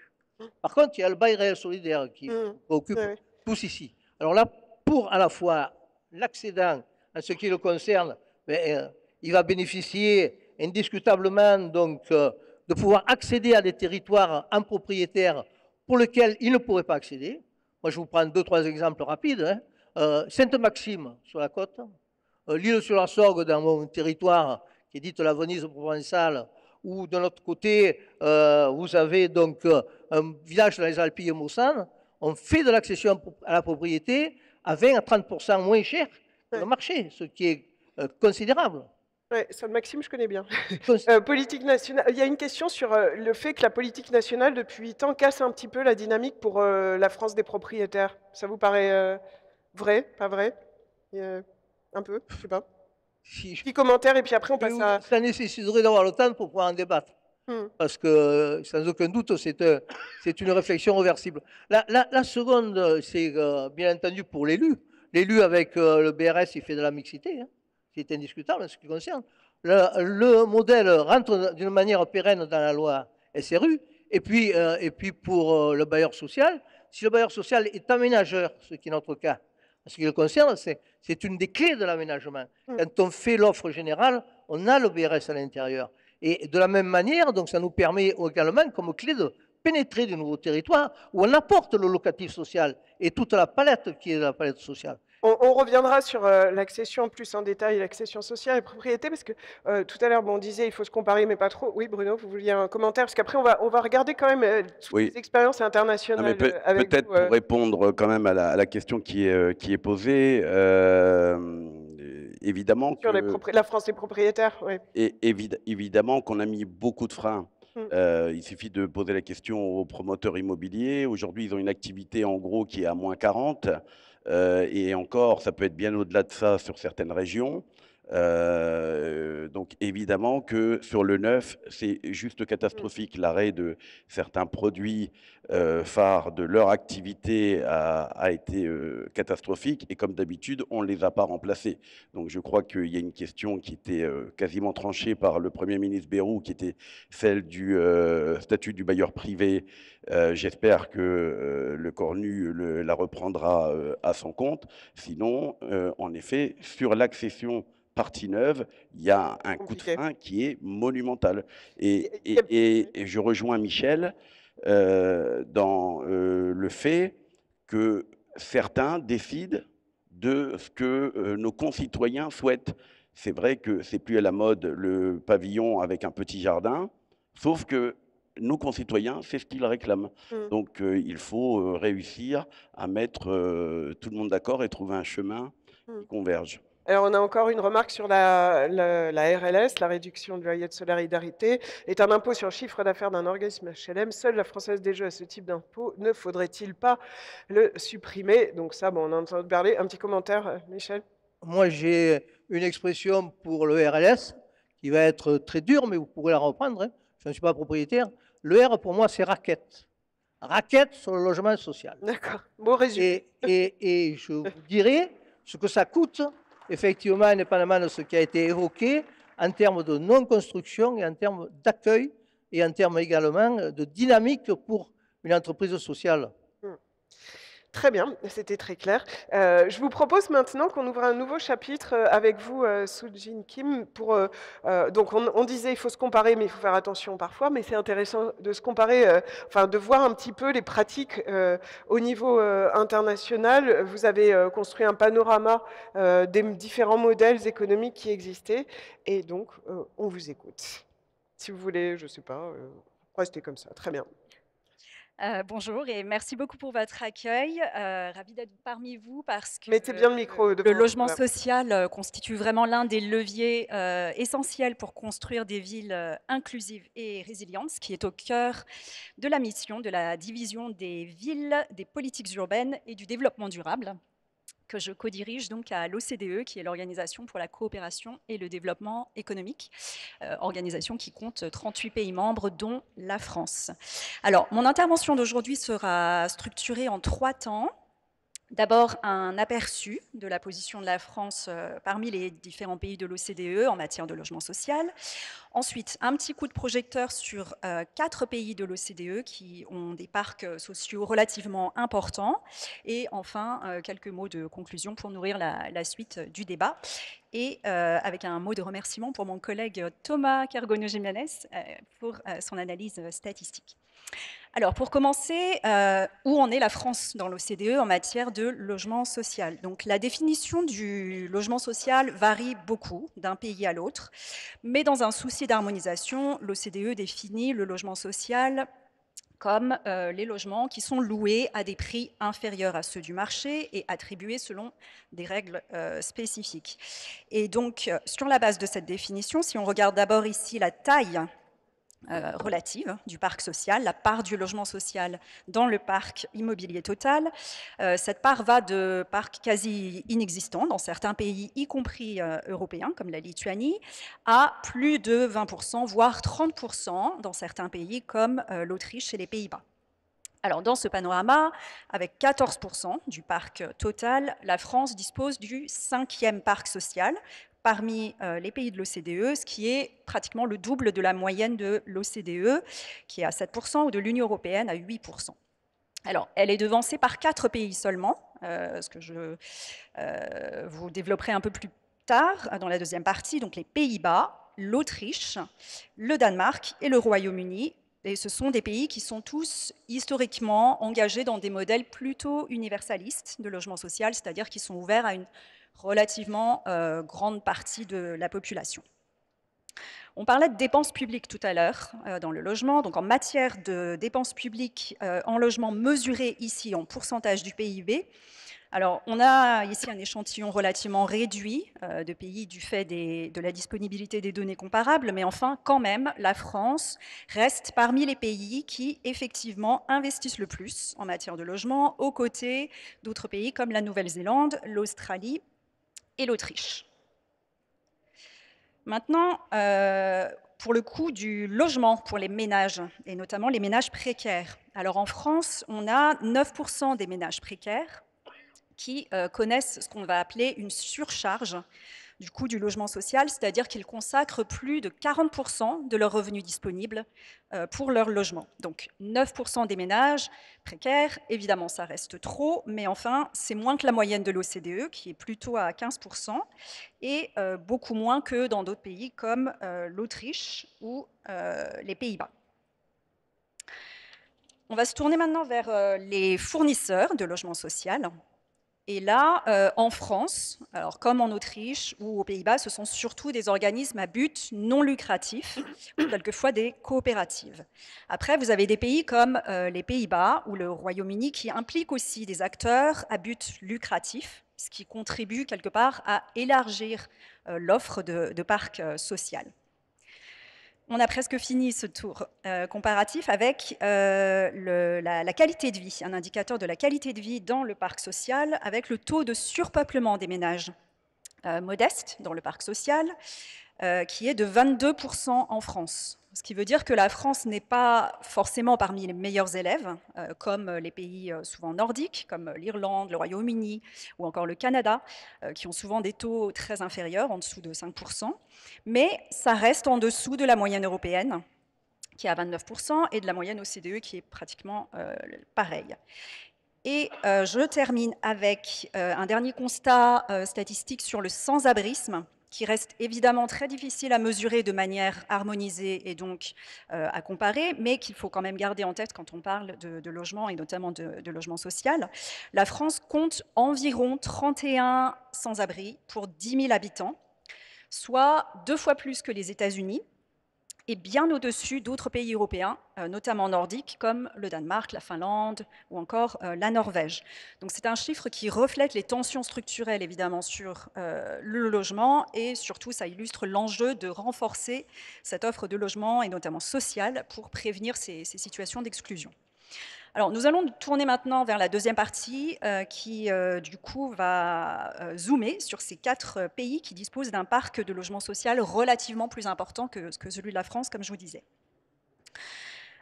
Par contre, il y a le bail réel solidaire qui occupe tous ici. Alors là, pour à la fois l'accédant, en ce qui le concerne, il va bénéficier indiscutablement donc, de pouvoir accéder à des territoires en propriétaire pour lesquels il ne pourrait pas accéder. Moi, je vous prends 2-3 exemples rapides. Sainte-Maxime, sur la côte, l'île sur la Sorgue, dans mon territoire, qui est dite la Venise provençale, ou de l'autre côté, vous avez donc un village dans les Alpilles-Maussanne, on fait de l'accession à la propriété à 20 à 30% moins cher que le marché, ce qui est considérable. Oui, Sainte-Maxime, je connais bien. Politique nationale. Il y a une question sur le fait que la politique nationale, depuis 8 ans, casse un petit peu la dynamique pour la France des propriétaires. Ça vous paraît vrai, pas vrai? Un peu, je ne sais pas. Petit commentaire et puis après on passe à... Ça nécessiterait d'avoir le temps pour pouvoir en débattre. Parce que, sans aucun doute, c'est une réflexion réversible. La seconde, c'est bien entendu pour l'élu. L'élu avec le BRS, il fait de la mixité. Hein. C'est indiscutable en ce qui concerne. Le modèle rentre d'une manière pérenne dans la loi SRU. Et puis pour le bailleur social, si le bailleur social est aménageur, ce qui est notre cas, en ce qui le concerne, c'est une des clés de l'aménagement. Quand on fait l'offre générale, on a le BRS à l'intérieur. Et de la même manière, donc ça nous permet également comme clé de pénétrer de nouveaux territoires où on apporte le locatif social et toute la palette qui est la palette sociale. On reviendra sur l'accession plus en détail, l'accession sociale et propriété, parce que tout à l'heure, on disait il faut se comparer, mais pas trop. Oui, Bruno, vous vouliez un commentaire, parce qu'après, on va regarder quand même toutes les expériences internationales. Peut-être pour répondre quand même à la question qui est posée, évidemment sur la France des propriétaires, oui. Évidemment qu'on a mis beaucoup de freins. Il suffit de poser la question aux promoteurs immobiliers. Aujourd'hui, ils ont une activité en gros qui est à -40. Et encore, ça peut être bien au-delà de ça sur certaines régions. Donc évidemment que sur le neuf, c'est juste catastrophique. L'arrêt de certains produits phares de leur activité a été catastrophique et comme d'habitude, on ne les a pas remplacés. Donc je crois qu'il y a une question qui était quasiment tranchée par le Premier ministre Bayrou, qui était celle du statut du bailleur privé. J'espère que le Cornu la reprendra à son compte. Sinon, en effet, sur l'accession partie neuve, il y a un coup de frein qui est monumental. Et je rejoins Michel dans le fait que certains décident de ce que nos concitoyens souhaitent. C'est vrai que c'est plus à la mode le pavillon avec un petit jardin, sauf que nos concitoyens, c'est ce qu'ils réclament. Donc il faut réussir à mettre tout le monde d'accord et trouver un chemin qui converge. Alors, on a encore une remarque sur la RLS, la réduction du loyer de solidarité, est un impôt sur le chiffre d'affaires d'un organisme HLM. Seule la Française des Jeux a ce type d'impôt. Ne faudrait-il pas le supprimer? Donc ça, bon, on a entendu parler. Un petit commentaire, Michel? Moi, j'ai une expression pour le RLS qui va être très dure, mais vous pourrez la reprendre. Hein. Je ne suis pas propriétaire. Le R, pour moi, c'est raquette. Raquette sur le logement social. D'accord, bon résumé. Et je vous dirai ce que ça coûte, effectivement, indépendamment de ce qui a été évoqué, en termes de non-construction et en termes d'accueil et en termes également de dynamique pour une entreprise sociale. Très bien, c'était très clair. Je vous propose maintenant qu'on ouvre un nouveau chapitre avec vous, Soo-Jin Kim. Donc on disait il faut se comparer, mais il faut faire attention parfois. Mais c'est intéressant de se comparer, enfin de voir un petit peu les pratiques au niveau international. Vous avez construit un panorama des différents modèles économiques qui existaient, et donc on vous écoute. Si vous voulez, je ne sais pas, restez comme ça. Très bien. Bonjour et merci beaucoup pour votre accueil. Ravie d'être parmi vous parce que Mettez bien le micro le logement social constitue vraiment l'un des leviers essentiels pour construire des villes inclusives et résilientes, ce qui est au cœur de la mission de la division des villes, des politiques urbaines et du développement durable, que je co-dirige donc à l'OCDE, qui est l'Organisation pour la coopération et le développement économique, organisation qui compte 38 pays membres, dont la France. Alors, mon intervention d'aujourd'hui sera structurée en 3 temps. D'abord, un aperçu de la position de la France parmi les différents pays de l'OCDE en matière de logement social. Ensuite, un petit coup de projecteur sur 4 pays de l'OCDE qui ont des parcs sociaux relativement importants. Et enfin, quelques mots de conclusion pour nourrir la suite du débat. Et avec un mot de remerciement pour mon collègue Thomas Cargono-Jiménez pour son analyse statistique. Alors, pour commencer, où en est la France dans l'OCDE en matière de logement social? Donc, la définition du logement social varie beaucoup d'un pays à l'autre, mais dans un souci d'harmonisation, l'OCDE définit le logement social comme les logements qui sont loués à des prix inférieurs à ceux du marché et attribués selon des règles spécifiques. Et donc, sur la base de cette définition, si on regarde d'abord ici la taille relative du parc social, la part du logement social dans le parc immobilier total. Cette part va de parcs quasi inexistants dans certains pays, y compris européens, comme la Lituanie, à plus de 20%, voire 30% dans certains pays comme l'Autriche et les Pays-Bas. Alors, dans ce panorama, avec 14% du parc total, la France dispose du 5e parc social, parmi les pays de l'OCDE, ce qui est pratiquement le double de la moyenne de l'OCDE, qui est à 7%, ou de l'Union européenne à 8%. Alors, elle est devancée par 4 pays seulement, ce que je vous développerai un peu plus tard dans la deuxième partie, donc les Pays-Bas, l'Autriche, le Danemark et le Royaume-Uni. Et ce sont des pays qui sont tous historiquement engagés dans des modèles plutôt universalistes de logement social, c'est-à-dire qui sont ouverts à une relativement grande partie de la population. On parlait de dépenses publiques tout à l'heure dans le logement. Donc en matière de dépenses publiques en logement mesurées ici en pourcentage du PIB, alors on a ici un échantillon relativement réduit de pays du fait de la disponibilité des données comparables, mais enfin quand même la France reste parmi les pays qui effectivement investissent le plus en matière de logement, aux côtés d'autres pays comme la Nouvelle-Zélande, l'Australie et l'Autriche. Maintenant, pour le coût du logement pour les ménages, et notamment les ménages précaires. Alors en France, on a 9% des ménages précaires qui connaissent ce qu'on va appeler une surcharge du coût du logement social, c'est-à-dire qu'ils consacrent plus de 40% de leurs revenus disponibles pour leur logement. Donc 9% des ménages précaires, évidemment ça reste trop, mais enfin c'est moins que la moyenne de l'OCDE qui est plutôt à 15% et beaucoup moins que dans d'autres pays comme l'Autriche ou les Pays-Bas. On va se tourner maintenant vers les fournisseurs de logement social. Et là, en France, alors comme en Autriche ou aux Pays-Bas, ce sont surtout des organismes à but non lucratif, ou quelquefois des coopératives. Après, vous avez des pays comme les Pays-Bas ou le Royaume-Uni qui impliquent aussi des acteurs à but lucratif, ce qui contribue quelque part à élargir l'offre de parc social. On a presque fini ce tour comparatif avec la qualité de vie, un indicateur de la qualité de vie dans le parc social avec le taux de surpeuplement des ménages modestes dans le parc social qui est de 22% en France. Ce qui veut dire que la France n'est pas forcément parmi les meilleurs élèves, comme les pays souvent nordiques, comme l'Irlande, le Royaume-Uni ou encore le Canada, qui ont souvent des taux très inférieurs, en dessous de 5%. Mais ça reste en dessous de la moyenne européenne, qui est à 29%, et de la moyenne OCDE, qui est pratiquement pareille. Et je termine avec un dernier constat statistique sur le sans-abrisme, qui reste évidemment très difficile à mesurer de manière harmonisée et donc à comparer, mais qu'il faut quand même garder en tête quand on parle de logement et notamment de logement social. La France compte environ 31 sans-abri pour 10 000 habitants, soit 2 fois plus que les États-Unis, et bien au-dessus d'autres pays européens, notamment nordiques, comme le Danemark, la Finlande ou encore la Norvège. Donc c'est un chiffre qui reflète les tensions structurelles, évidemment, sur le logement, et surtout, ça illustre l'enjeu de renforcer cette offre de logement, et notamment sociale, pour prévenir ces situations d'exclusion. Alors, nous allons tourner maintenant vers la deuxième partie qui, du coup, va zoomer sur ces 4 pays qui disposent d'un parc de logement social relativement plus important que celui de la France, comme je vous disais.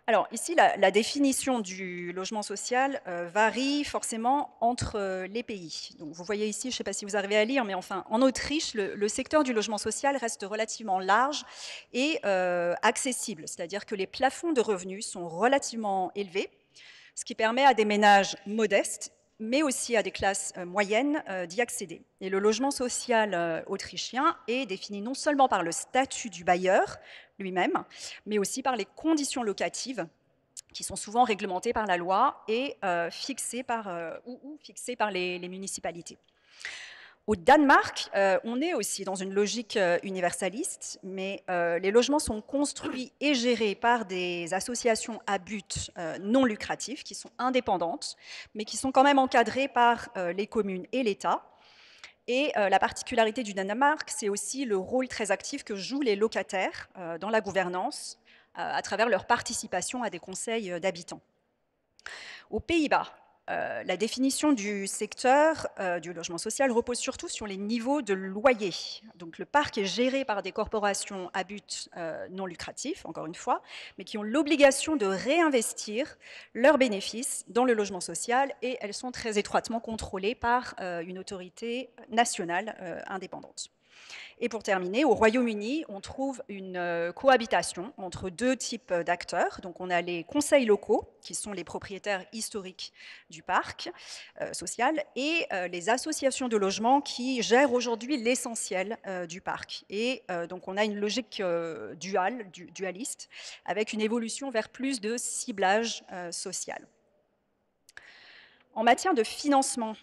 Alors, ici, la définition du logement social varie forcément entre les pays. Donc, vous voyez ici, je ne sais pas si vous arrivez à lire, mais enfin, en Autriche, le secteur du logement social reste relativement large et accessible, c'est-à-dire que les plafonds de revenus sont relativement élevés, ce qui permet à des ménages modestes, mais aussi à des classes moyennes d'y accéder. Et le logement social autrichien est défini non seulement par le statut du bailleur lui-même, mais aussi par les conditions locatives qui sont souvent réglementées par la loi et fixées par les municipalités. Au Danemark, on est aussi dans une logique universaliste, mais les logements sont construits et gérés par des associations à but non lucratif, qui sont indépendantes, mais qui sont quand même encadrées par les communes et l'État. Et la particularité du Danemark, c'est aussi le rôle très actif que jouent les locataires dans la gouvernance, à travers leur participation à des conseils d'habitants. Aux Pays-Bas, la définition du secteur du logement social repose surtout sur les niveaux de loyer. Donc le parc est géré par des corporations à but non lucratif, encore une fois, mais qui ont l'obligation de réinvestir leurs bénéfices dans le logement social, et elles sont très étroitement contrôlées par une autorité nationale indépendante. Et pour terminer, au Royaume-Uni, on trouve une cohabitation entre 2 types d'acteurs. Donc on a les conseils locaux, qui sont les propriétaires historiques du parc social, et les associations de logement qui gèrent aujourd'hui l'essentiel du parc. Et donc on a une logique dualiste, avec une évolution vers plus de ciblage social. En matière de financement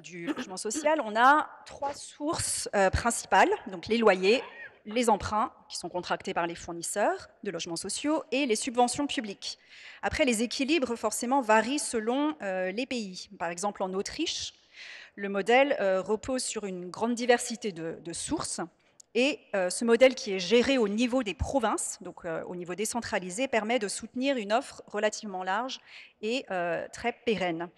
du logement social, on a 3 sources principales, donc les loyers, les emprunts qui sont contractés par les fournisseurs de logements sociaux et les subventions publiques. Après, les équilibres forcément varient selon les pays. Par exemple, en Autriche, le modèle repose sur une grande diversité de sources. Et ce modèle qui est géré au niveau des provinces, donc au niveau décentralisé, permet de soutenir une offre relativement large et très pérenne.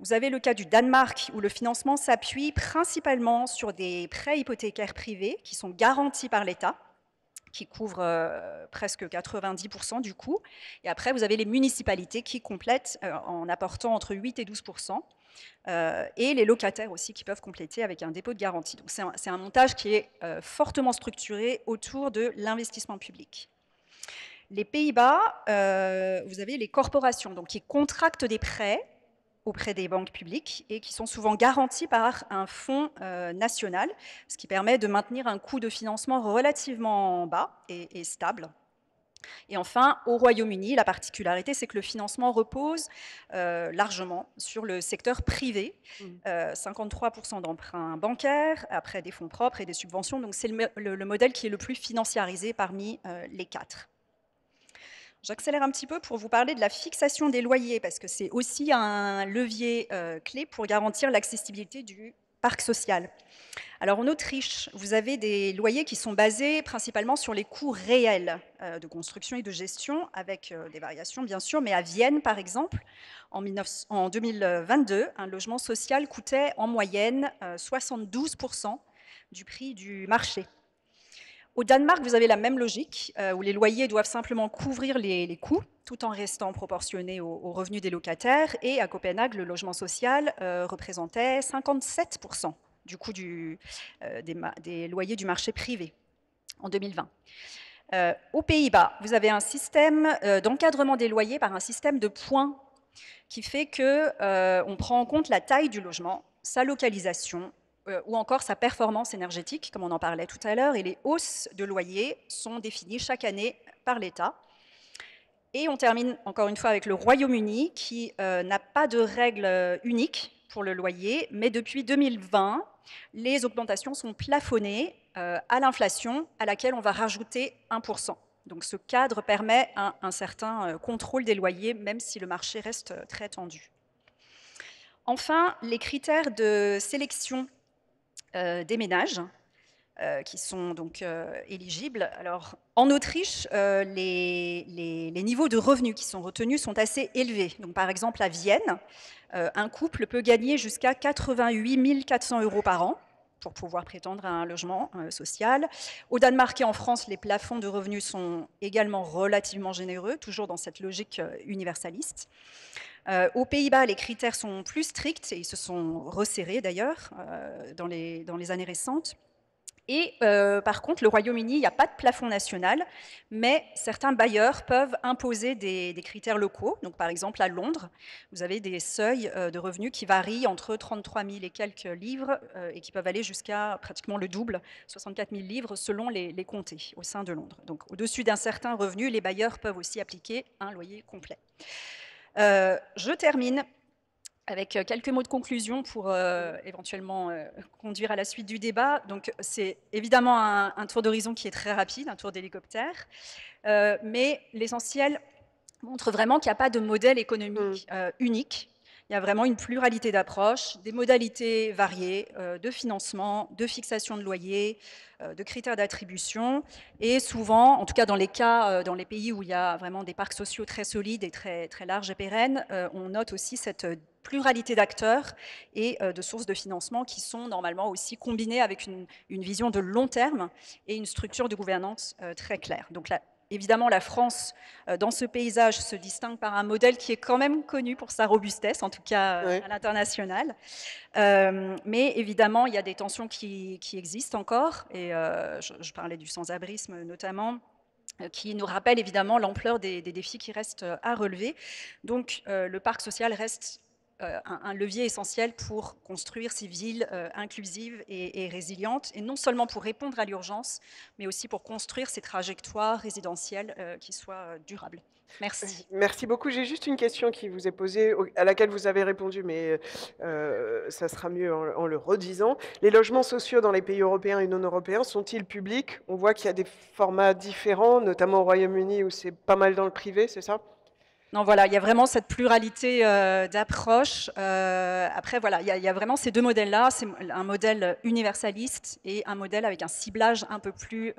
Vous avez le cas du Danemark où le financement s'appuie principalement sur des prêts hypothécaires privés qui sont garantis par l'État, qui couvrent presque 90% du coût. Et après, vous avez les municipalités qui complètent en apportant entre 8 et 12%. Et les locataires aussi qui peuvent compléter avec un dépôt de garantie. Donc c'est un montage qui est fortement structuré autour de l'investissement public. Les Pays-Bas, vous avez les corporations donc, qui contractent des prêts auprès des banques publiques et qui sont souvent garantis par un fonds national, ce qui permet de maintenir un coût de financement relativement bas et stable. Et enfin, au Royaume-Uni, la particularité, c'est que le financement repose largement sur le secteur privé, 53% d'emprunts bancaires, après des fonds propres et des subventions, donc c'est le modèle qui est le plus financiarisé parmi les 4. J'accélère un petit peu pour vous parler de la fixation des loyers, parce que c'est aussi un levier clé pour garantir l'accessibilité du parc social. Alors en Autriche, vous avez des loyers qui sont basés principalement sur les coûts réels de construction et de gestion, avec des variations bien sûr, mais à Vienne par exemple, en 2022, un logement social coûtait en moyenne 72% du prix du marché. Au Danemark, vous avez la même logique, où les loyers doivent simplement couvrir les coûts, tout en restant proportionnés aux revenus des locataires. Et à Copenhague, le logement social représentait 57% du coût des loyers du marché privé en 2020. Aux Pays-Bas, vous avez un système d'encadrement des loyers par un système de points qui fait qu'on prend en compte la taille du logement, sa localisation, ou encore sa performance énergétique, comme on en parlait tout à l'heure, et les hausses de loyer sont définies chaque année par l'État. Et on termine encore une fois avec le Royaume-Uni, qui n'a pas de règle unique pour le loyer, mais depuis 2020, les augmentations sont plafonnées à l'inflation, à laquelle on va rajouter 1%. Donc ce cadre permet un certain contrôle des loyers, même si le marché reste très tendu. Enfin, les critères de sélection des ménages qui sont donc éligibles. Alors, en Autriche, les niveaux de revenus qui sont retenus sont assez élevés. Donc, par exemple, à Vienne, un couple peut gagner jusqu'à 88 400 € par an pour pouvoir prétendre à un logement social. Au Danemark et en France, les plafonds de revenus sont également relativement généreux, toujours dans cette logique universaliste. Aux Pays-Bas, les critères sont plus stricts et ils se sont resserrés d'ailleurs dans les années récentes. Et par contre, le Royaume-Uni, il n'y a pas de plafond national, mais certains bailleurs peuvent imposer des critères locaux. Donc, par exemple, à Londres, vous avez des seuils de revenus qui varient entre 33 000 et quelques livres et qui peuvent aller jusqu'à pratiquement le double, 64 000 livres selon les comtés au sein de Londres. Donc, au-dessus d'un certain revenu, les bailleurs peuvent aussi appliquer un loyer complet. Je termine avec quelques mots de conclusion pour éventuellement conduire à la suite du débat. Donc, c'est évidemment un tour d'horizon qui est très rapide, un tour d'hélicoptère, mais l'essentiel montre vraiment qu'il n'y a pas de modèle économique unique. Il y a vraiment une pluralité d'approches, des modalités variées de financement, de fixation de loyer, de critères d'attribution. Et souvent, en tout cas dans les cas, dans les pays où il y a vraiment des parcs sociaux très solides et très, très larges et pérennes, on note aussi cette pluralité d'acteurs et de sources de financement qui sont normalement aussi combinées avec une vision de long terme et une structure de gouvernance très claire. Donc évidemment, la France, dans ce paysage, se distingue par un modèle qui est quand même connu pour sa robustesse, en tout cas à l'international. Mais évidemment, il y a des tensions qui existent encore, et je parlais du sans-abrisme notamment, qui nous rappelle évidemment l'ampleur des défis qui restent à relever. Donc, le parc social reste un levier essentiel pour construire ces villes inclusives et résilientes, et non seulement pour répondre à l'urgence, mais aussi pour construire ces trajectoires résidentielles qui soient durables. Merci. Merci beaucoup. J'ai juste une question qui vous est posée, à laquelle vous avez répondu, mais ça sera mieux en le redisant. Les logements sociaux dans les pays européens et non européens sont-ils publics? On voit qu'il y a des formats différents, notamment au Royaume-Uni où c'est pas mal dans le privé, c'est ça? Non, voilà, il y a vraiment cette pluralité d'approches. Après, voilà, il y a vraiment ces deux modèles-là. C'est un modèle universaliste et un modèle avec un ciblage un peu plus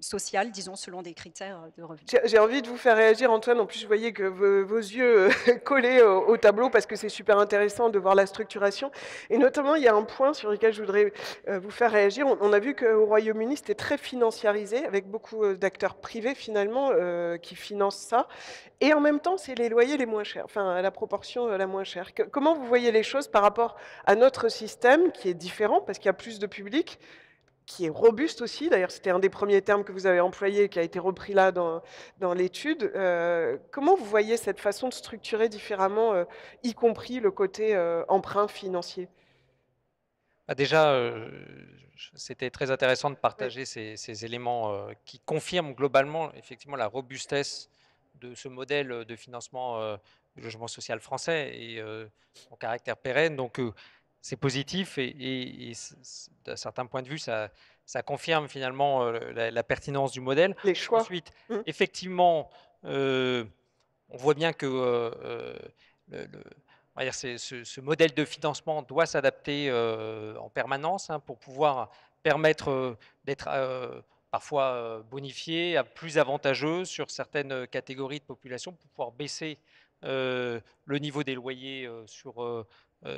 sociale, disons, selon des critères de revenus. J'ai envie de vous faire réagir, Antoine. En plus, je voyais que vos yeux collaient au tableau parce que c'est super intéressant de voir la structuration. Et notamment, il y a un point sur lequel je voudrais vous faire réagir. On a vu qu'au Royaume-Uni, c'était très financiarisé, avec beaucoup d'acteurs privés, finalement, qui financent ça. Et en même temps, c'est les loyers les moins chers, enfin, à la proportion la moins chère. Comment vous voyez les choses par rapport à notre système, qui est différent, parce qu'il y a plus de public, qui est robuste aussi, d'ailleurs c'était un des premiers termes que vous avez employé, qui a été repris là dans l'étude. Comment vous voyez cette façon de structurer différemment, y compris le côté emprunt financier? Déjà, c'était très intéressant de partager ces éléments qui confirment globalement effectivement la robustesse de ce modèle de financement du logement social français et son caractère pérenne. Donc, c'est positif et d'un certain point de vue, ça confirme finalement la pertinence du modèle. Les choix. Ensuite, effectivement, on voit bien que on va dire ce modèle de financement doit s'adapter en permanence pour pouvoir permettre d'être parfois bonifié, plus avantageux sur certaines catégories de population pour pouvoir baisser le niveau des loyers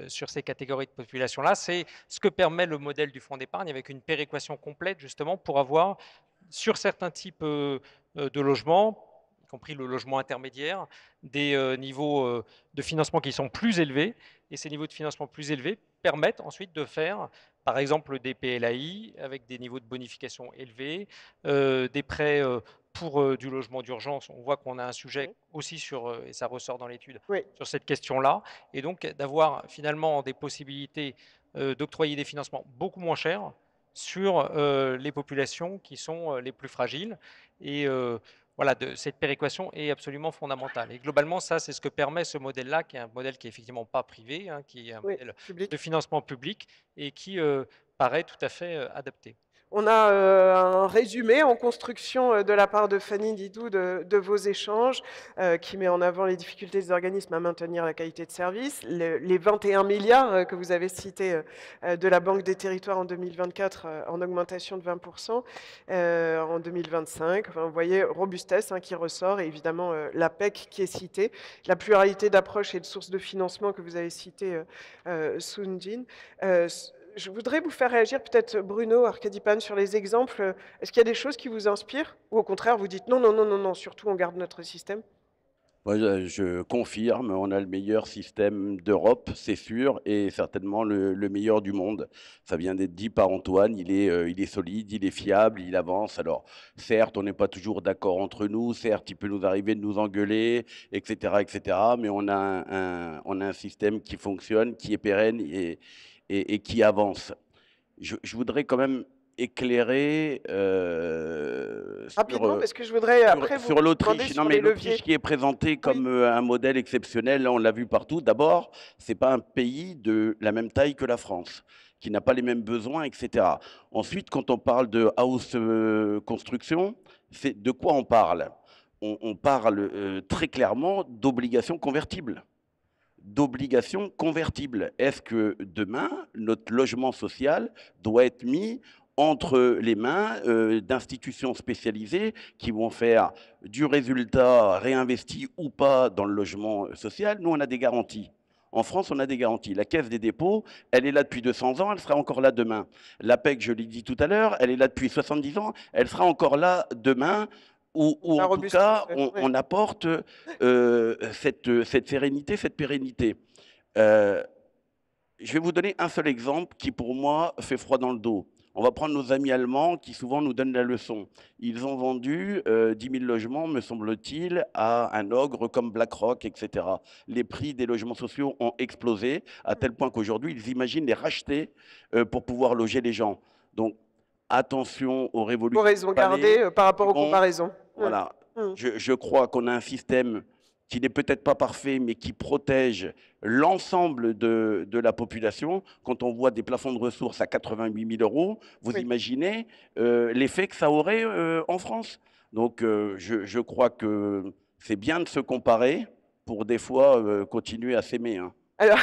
sur ces catégories de population-là. C'est ce que permet le modèle du fonds d'épargne avec une péréquation complète justement pour avoir sur certains types de logements, y compris le logement intermédiaire, des niveaux de financement qui sont plus élevés. Et ces niveaux de financement plus élevés permettent ensuite de faire, par exemple, des PLAI avec des niveaux de bonification élevés, des prêts pour du logement d'urgence. On voit qu'on a un sujet aussi sur, et ça ressort dans l'étude, sur cette question-là. Et donc d'avoir finalement des possibilités d'octroyer des financements beaucoup moins chers sur les populations qui sont les plus fragiles. Et voilà, cette péréquation est absolument fondamentale. Et globalement, ça, c'est ce que permet ce modèle-là, qui est un modèle qui est effectivement pas privé, qui est un modèle de financement public et qui paraît tout à fait adapté. On a un résumé en construction de la part de Fanny Didou de vos échanges qui met en avant les difficultés des organismes à maintenir la qualité de service, les 21 milliards que vous avez cités de la Banque des Territoires en 2024 en augmentation de 20% en 2025. Enfin, vous voyez, robustesse qui ressort et évidemment l'APEC qui est citée, la pluralité d'approches et de sources de financement que vous avez citées, Soon-Jin. Je voudrais vous faire réagir, peut-être Bruno Arkadipan, sur les exemples. Est-ce qu'il y a des choses qui vous inspirent? Ou au contraire, vous dites non, non, non, non, non, surtout on garde notre système? Moi, je confirme, on a le meilleur système d'Europe, c'est sûr, et certainement le meilleur du monde. Ça vient d'être dit par Antoine, il est solide, il est fiable, il avance. Alors, certes, on n'est pas toujours d'accord entre nous, certes, il peut nous arriver de nous engueuler, etc., mais on a un système qui fonctionne, qui est pérenne et qui avance. Je voudrais quand même éclairer rapidement, parce que je voudrais après sur l'Autriche. Non, mais l'Autriche qui est présentée comme un modèle exceptionnel, là, on l'a vu partout. D'abord, c'est pas un pays de la même taille que la France, qui n'a pas les mêmes besoins, etc. Ensuite, quand on parle de house construction, de quoi on parle? On parle très clairement d'obligations convertibles. D'obligations convertibles. Est-ce que demain, notre logement social doit être mis entre les mains d'institutions spécialisées qui vont faire du résultat réinvesti ou pas dans le logement social? Nous, on a des garanties. En France, on a des garanties. La Caisse des dépôts, elle est là depuis 200 ans, elle sera encore là demain. L'APEC, je l'ai dit tout à l'heure, elle est là depuis 70 ans, elle sera encore là demain. Ou en tout cas, on apporte cette sérénité, cette pérennité. Je vais vous donner un seul exemple qui, pour moi, fait froid dans le dos. On va prendre nos amis allemands qui souvent nous donnent la leçon. Ils ont vendu 10 000 logements, me semble-t-il, à un ogre comme BlackRock, etc. Les prix des logements sociaux ont explosé à tel point qu'aujourd'hui, ils imaginent les racheter pour pouvoir loger les gens. Donc, attention aux révolutions. Pour raison gardée par rapport aux comparaisons. Voilà. Je crois qu'on a un système qui n'est peut-être pas parfait, mais qui protège l'ensemble de la population. Quand on voit des plafonds de ressources à 88 000 €, vous imaginez l'effet que ça aurait en France. Donc, je crois que c'est bien de se comparer pour des fois continuer à s'aimer. Alors,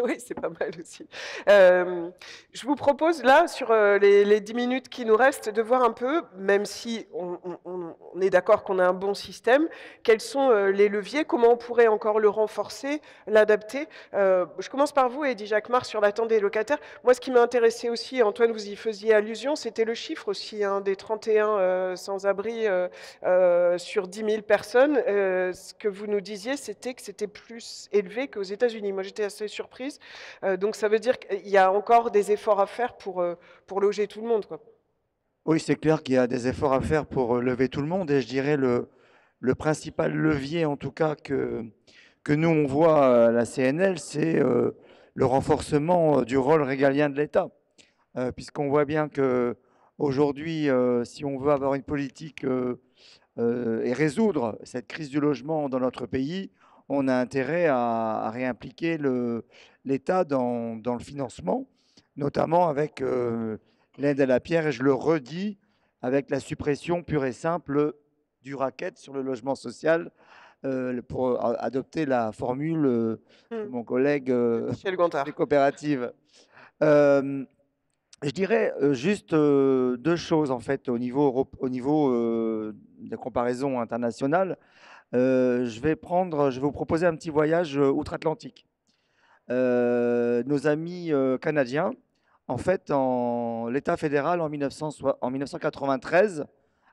oui, c'est pas mal aussi. Je vous propose là, sur les 10 minutes qui nous restent, de voir un peu, même si on est d'accord qu'on a un bon système, quels sont les leviers, comment on pourrait encore le renforcer, l'adapter. Je commence par vous, Eddy Jacquemart, sur l'attente des locataires. Moi, ce qui m'a intéressé aussi, Antoine, vous y faisiez allusion, c'était le chiffre aussi, hein, des 31 sans-abri sur 10 000 personnes. Ce que vous nous disiez, c'était que c'était plus élevé qu'aux États-Unis. Moi, j'étais assez surprise. Donc, ça veut dire qu'il y a encore des efforts à faire pour loger tout le monde, quoi. Oui, c'est clair qu'il y a des efforts à faire pour lever tout le monde. Et je dirais le principal levier, en tout cas, que nous, on voit à la CNL, c'est le renforcement du rôle régalien de l'État. Puisqu'on voit bien qu'aujourd'hui, si on veut avoir une politique et résoudre cette crise du logement dans notre pays, on a intérêt à réimpliquer l'État dans le financement, notamment avec l'aide à la pierre, et je le redis, avec la suppression pure et simple du racket sur le logement social pour adopter la formule de mon collègue Michel Gontard. des coopératives. Je dirais juste deux choses en fait au niveau de comparaison internationale. Je vais vous proposer un petit voyage outre-Atlantique. Nos amis canadiens, en fait, l'État fédéral en 1993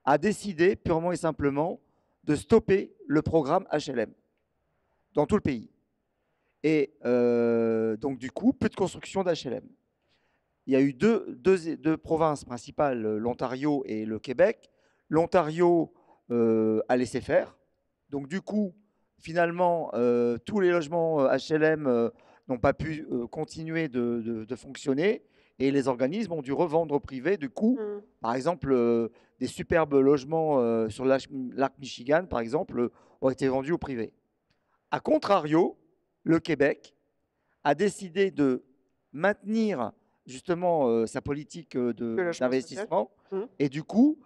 a décidé purement et simplement de stopper le programme HLM dans tout le pays. Et donc du coup, plus de construction d'HLM. Il y a eu deux provinces principales, l'Ontario et le Québec. L'Ontario a laissé faire. Donc du coup, finalement, tous les logements HLM n'ont pas pu continuer de fonctionner et les organismes ont dû revendre au privé. Du coup, par exemple, des superbes logements sur l'arc Michigan, par exemple, ont été vendus au privé. A contrario, le Québec a décidé de maintenir justement sa politique d'investissement et du coup,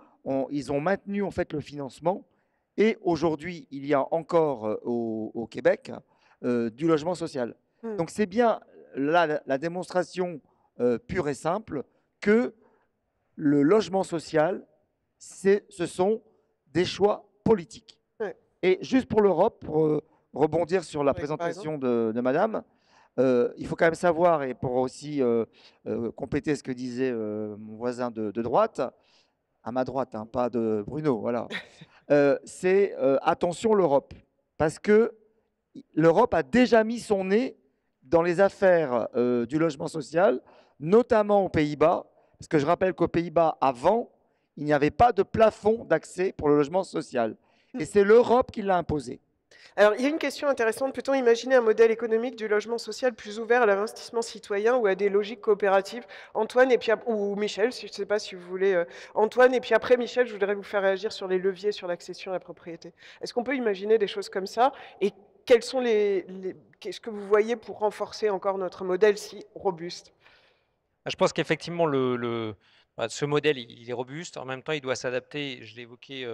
ils ont maintenu en fait le financement et aujourd'hui, il y a encore au Québec du logement social. Donc c'est bien la démonstration pure et simple que le logement social, ce sont des choix politiques. Ouais. Et juste pour l'Europe, pour rebondir sur la présentation de madame, il faut quand même savoir, et pour aussi compléter ce que disait mon voisin de droite, à ma droite, hein, pas de Bruno, voilà, c'est attention l'Europe, parce que l'Europe a déjà mis son nez dans les affaires du logement social, notamment aux Pays-Bas, parce que je rappelle qu'aux Pays-Bas, avant, il n'y avait pas de plafond d'accès pour le logement social. Et c'est l'Europe qui l'a imposé. Alors, il y a une question intéressante. Peut-on imaginer un modèle économique du logement social plus ouvert à l'investissement citoyen ou à des logiques coopératives? Antoine, et puis, ou Michel, je ne sais pas si vous voulez. Antoine, et puis après, Michel, je voudrais vous faire réagir sur les leviers sur l'accession à la propriété. Est-ce qu'on peut imaginer des choses comme ça? Et quels sont qu'est-ce que vous voyez pour renforcer encore notre modèle si robuste? Je pense qu'effectivement, ce modèle, il est robuste. En même temps, il doit s'adapter, je l'ai évoqué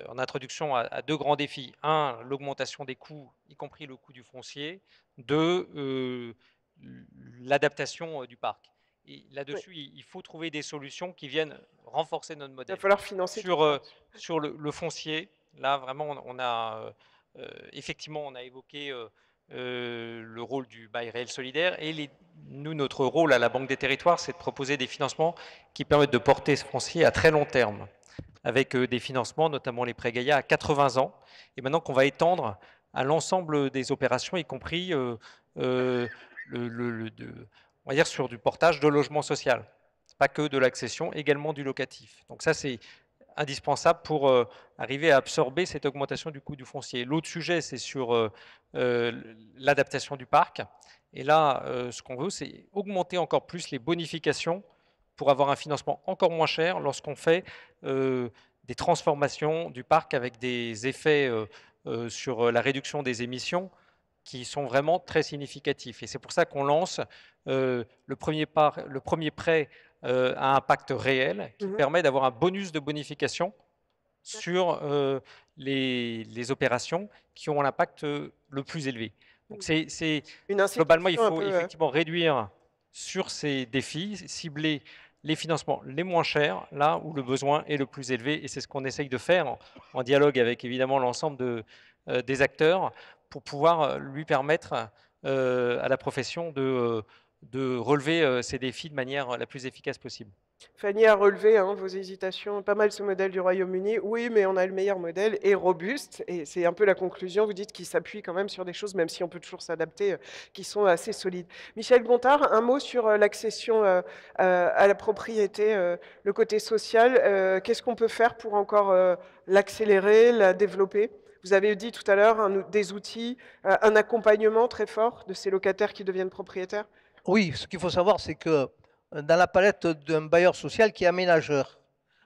en introduction, à deux grands défis. Un, l'augmentation des coûts, y compris le coût du foncier. Deux, l'adaptation du parc. Et là-dessus, il faut trouver des solutions qui viennent renforcer notre Il modèle. va falloir financer Sur le foncier, là, vraiment, on a effectivement, on a évoqué le rôle du bail réel solidaire et nous, notre rôle à la Banque des Territoires, c'est de proposer des financements qui permettent de porter ce foncier à très long terme, avec des financements, notamment les prêts Gaïa, à 80 ans, et maintenant qu'on va étendre à l'ensemble des opérations, y compris on va dire sur du portage de logement social, pas que de l'accession, également du locatif. Donc ça, c'est indispensable pour arriver à absorber cette augmentation du coût du foncier. L'autre sujet, c'est sur l'adaptation du parc. Et là, ce qu'on veut, c'est augmenter encore plus les bonifications pour avoir un financement encore moins cher lorsqu'on fait des transformations du parc avec des effets sur la réduction des émissions qui sont vraiment très significatifs. Et c'est pour ça qu'on lance le premier prêt à impact réel qui permet d'avoir un bonus de bonification sur les opérations qui ont l'impact le plus élevé. Donc Une globalement, il incitation un faut peu, effectivement réduire sur ces défis, cibler les financements les moins chers, là où le besoin est le plus élevé. Et c'est ce qu'on essaye de faire en dialogue avec évidemment l'ensemble des acteurs pour pouvoir lui permettre à la profession de relever ces défis de manière la plus efficace possible. Fanny a relevé hein, vos hésitations, pas mal ce modèle du Royaume-Uni. Oui, mais on a le meilleur modèle et robuste. Et c'est un peu la conclusion. Vous dites qu'il s'appuie quand même sur des choses, même si on peut toujours s'adapter, qui sont assez solides. Michel Gontard, un mot sur l'accession à la propriété, le côté social. Qu'est-ce qu'on peut faire pour encore l'accélérer, la développer? Vous avez dit tout à l'heure des outils, un accompagnement très fort de ces locataires qui deviennent propriétaires. Oui, ce qu'il faut savoir, c'est que dans la palette d'un bailleur social qui est aménageur,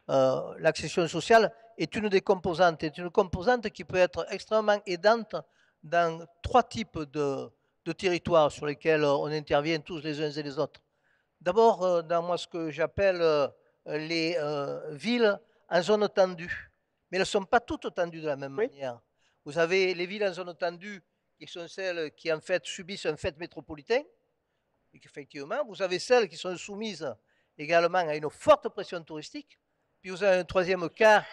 l'accession sociale est une des composantes, est une composante qui peut être extrêmement aidante dans 3 types de territoires sur lesquels on intervient tous les uns et les autres. D'abord, dans moi, ce que j'appelle les villes en zone tendue. Mais elles ne sont pas toutes tendues de la même manière. Vous avez les villes en zone tendue qui sont celles qui, en fait, subissent un fait métropolitain. Et qu'effectivement, vous avez celles qui sont soumises également à une forte pression touristique. Puis vous avez un troisième cas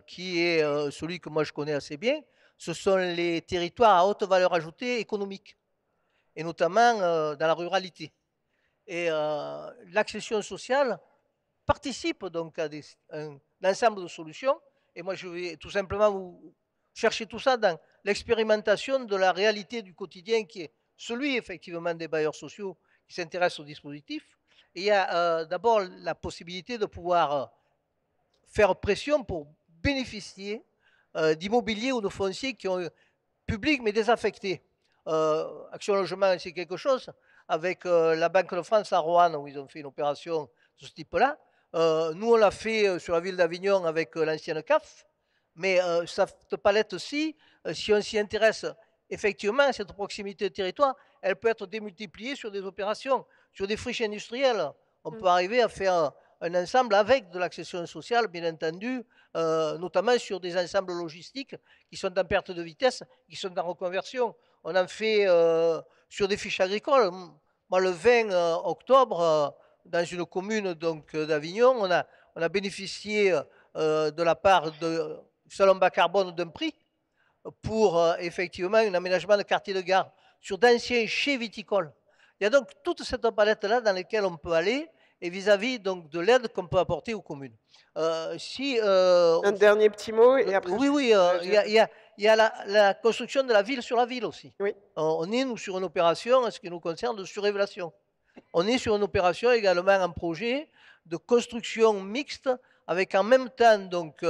qui est celui que moi je connais assez bien. Ce sont les territoires à haute valeur ajoutée économique, et notamment dans la ruralité. Et l'accession sociale participe donc à un ensemble de solutions. Et moi, je vais tout simplement vous chercher tout ça dans l'expérimentation de la réalité du quotidien qui est celui effectivement des bailleurs sociaux qui s'intéressent au dispositif. Et il y a d'abord la possibilité de pouvoir faire pression pour bénéficier d'immobilier ou de fonciers qui ont public mais désaffectés. Action Logement, c'est quelque chose. Avec la Banque de France à Roanne, où ils ont fait une opération de ce type-là. Nous, on l'a fait sur la ville d'Avignon avec l'ancienne CAF. Mais cette palette aussi, si on s'y intéresse effectivement, cette proximité de territoire, elle peut être démultipliée sur des opérations, sur des friches industrielles. On peut arriver à faire un ensemble avec de l'accession sociale, bien entendu, notamment sur des ensembles logistiques qui sont en perte de vitesse, qui sont en reconversion. On en fait sur des fiches agricoles. Moi, le 20 octobre, dans une commune d'Avignon, on a bénéficié de la part de Salon Bas Carbone d'un prix pour effectivement un aménagement de quartier de gare sur d'anciens chais viticoles. Il y a donc toute cette palette-là dans laquelle on peut aller et vis-à-vis donc de l'aide qu'on peut apporter aux communes. Un dernier petit mot et après. Oui, il y a la construction de la ville sur la ville aussi. Oui. On est, nous, sur une opération, en ce qui nous concerne, de surrévélation. On est sur une opération également, un projet de construction mixte avec en même temps donc,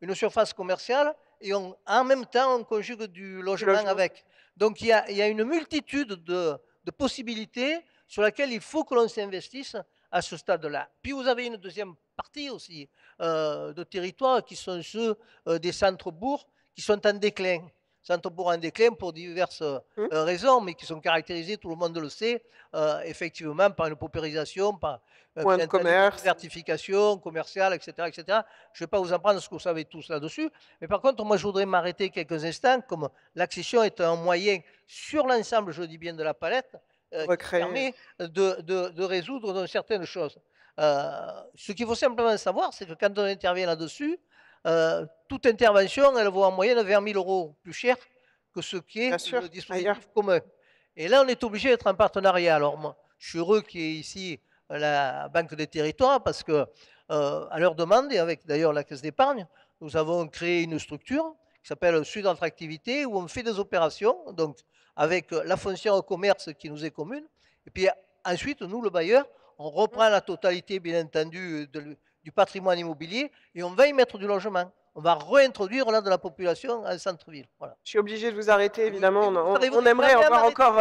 une surface commerciale et en même temps on conjugue du logement avec. Donc il y a une multitude de possibilités sur laquelle il faut que l'on s'investisse à ce stade-là. Puis vous avez une deuxième partie aussi de territoires qui sont ceux des centres-bourgs qui sont en déclin. Centres-bourgs en déclin pour diverses raisons, mais qui sont caractérisés, tout le monde le sait, effectivement par une paupérisation, par point de commerce, désertification commerciale, etc., etc. Je ne vais pas vous apprendre ce que vous savez tous là-dessus, mais par contre, moi, je voudrais m'arrêter quelques instants, comme l'accession est un moyen sur l'ensemble, je dis bien, de la palette, qui permet de résoudre certaines choses. Ce qu'il faut simplement savoir, c'est que quand on intervient là-dessus, toute intervention, elle vaut en moyenne 20 000 € plus cher que ce qui est le dispositif commun. Et là, on est obligé d'être en partenariat. Alors, moi, je suis heureux qu'il y ait ici la Banque des Territoires parce que, à leur demande, et avec d'ailleurs la Caisse d'épargne, nous avons créé une structure qui s'appelle Sud Attractivité où on fait des opérations, donc avec la foncière au commerce qui nous est commune. Et puis ensuite, nous, le bailleur, on reprend la totalité, bien entendu, du patrimoine immobilier et on va y mettre du logement. On va réintroduire là de la population en centre-ville. Voilà. Je suis obligé de vous arrêter, évidemment. On aimerait avoir encore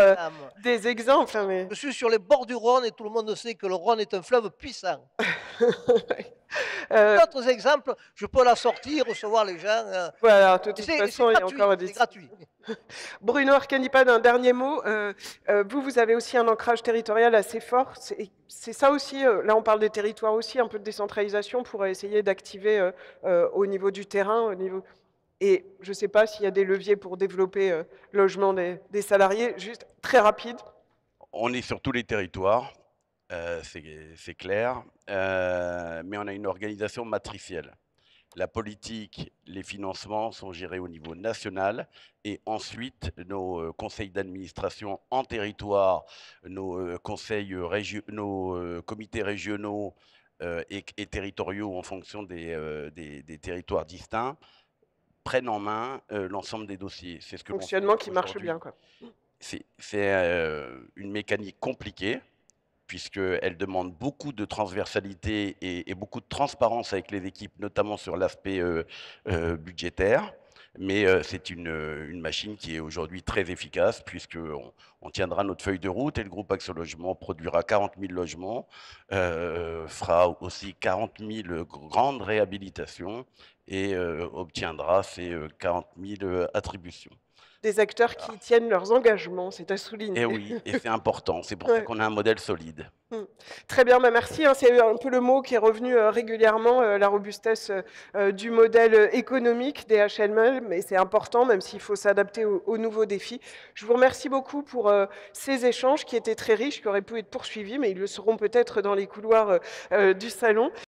des exemples. Mais... Je suis sur les bords du Rhône et tout le monde sait que le Rhône est un fleuve puissant. D'autres exemples, je peux la sortir, recevoir les gens. Voilà, de toute façon, il y a encore des... C'est gratuit. Bruno Arcanipad, un dernier mot. Vous avez aussi un ancrage territorial assez fort. C'est ça aussi, là on parle des territoires aussi, un peu de décentralisation pour essayer d'activer au niveau du terrain, au niveau... Et je ne sais pas s'il y a des leviers pour développer le logement des salariés, juste très rapide. On est sur tous les territoires, c'est clair, mais on a une organisation matricielle. La politique, les financements sont gérés au niveau national et ensuite nos conseils d'administration en territoire, nos comités régionaux et territoriaux en fonction des territoires distincts prennent en main l'ensemble des dossiers. C'est ce que l'on fait Fonctionnement qui marche aujourd'hui. bien, quoi. C'est une mécanique compliquée, puisqu'elle demande beaucoup de transversalité et beaucoup de transparence avec les équipes, notamment sur l'aspect budgétaire. Mais c'est une machine qui est aujourd'hui très efficace, puisqu'on tiendra notre feuille de route et le groupe Action Logement produira 40 000 logements, fera aussi 40 000 grandes réhabilitations et obtiendra ces 40 000 attributions. Des acteurs qui tiennent leurs engagements, c'est à souligner. Et oui, et c'est important, c'est pour ça qu'on a un modèle solide. Très bien, merci. C'est un peu le mot qui est revenu régulièrement, la robustesse du modèle économique des HLM, mais c'est important, même s'il faut s'adapter aux nouveaux défis. Je vous remercie beaucoup pour ces échanges qui étaient très riches, qui auraient pu être poursuivis, mais ils le seront peut-être dans les couloirs du salon.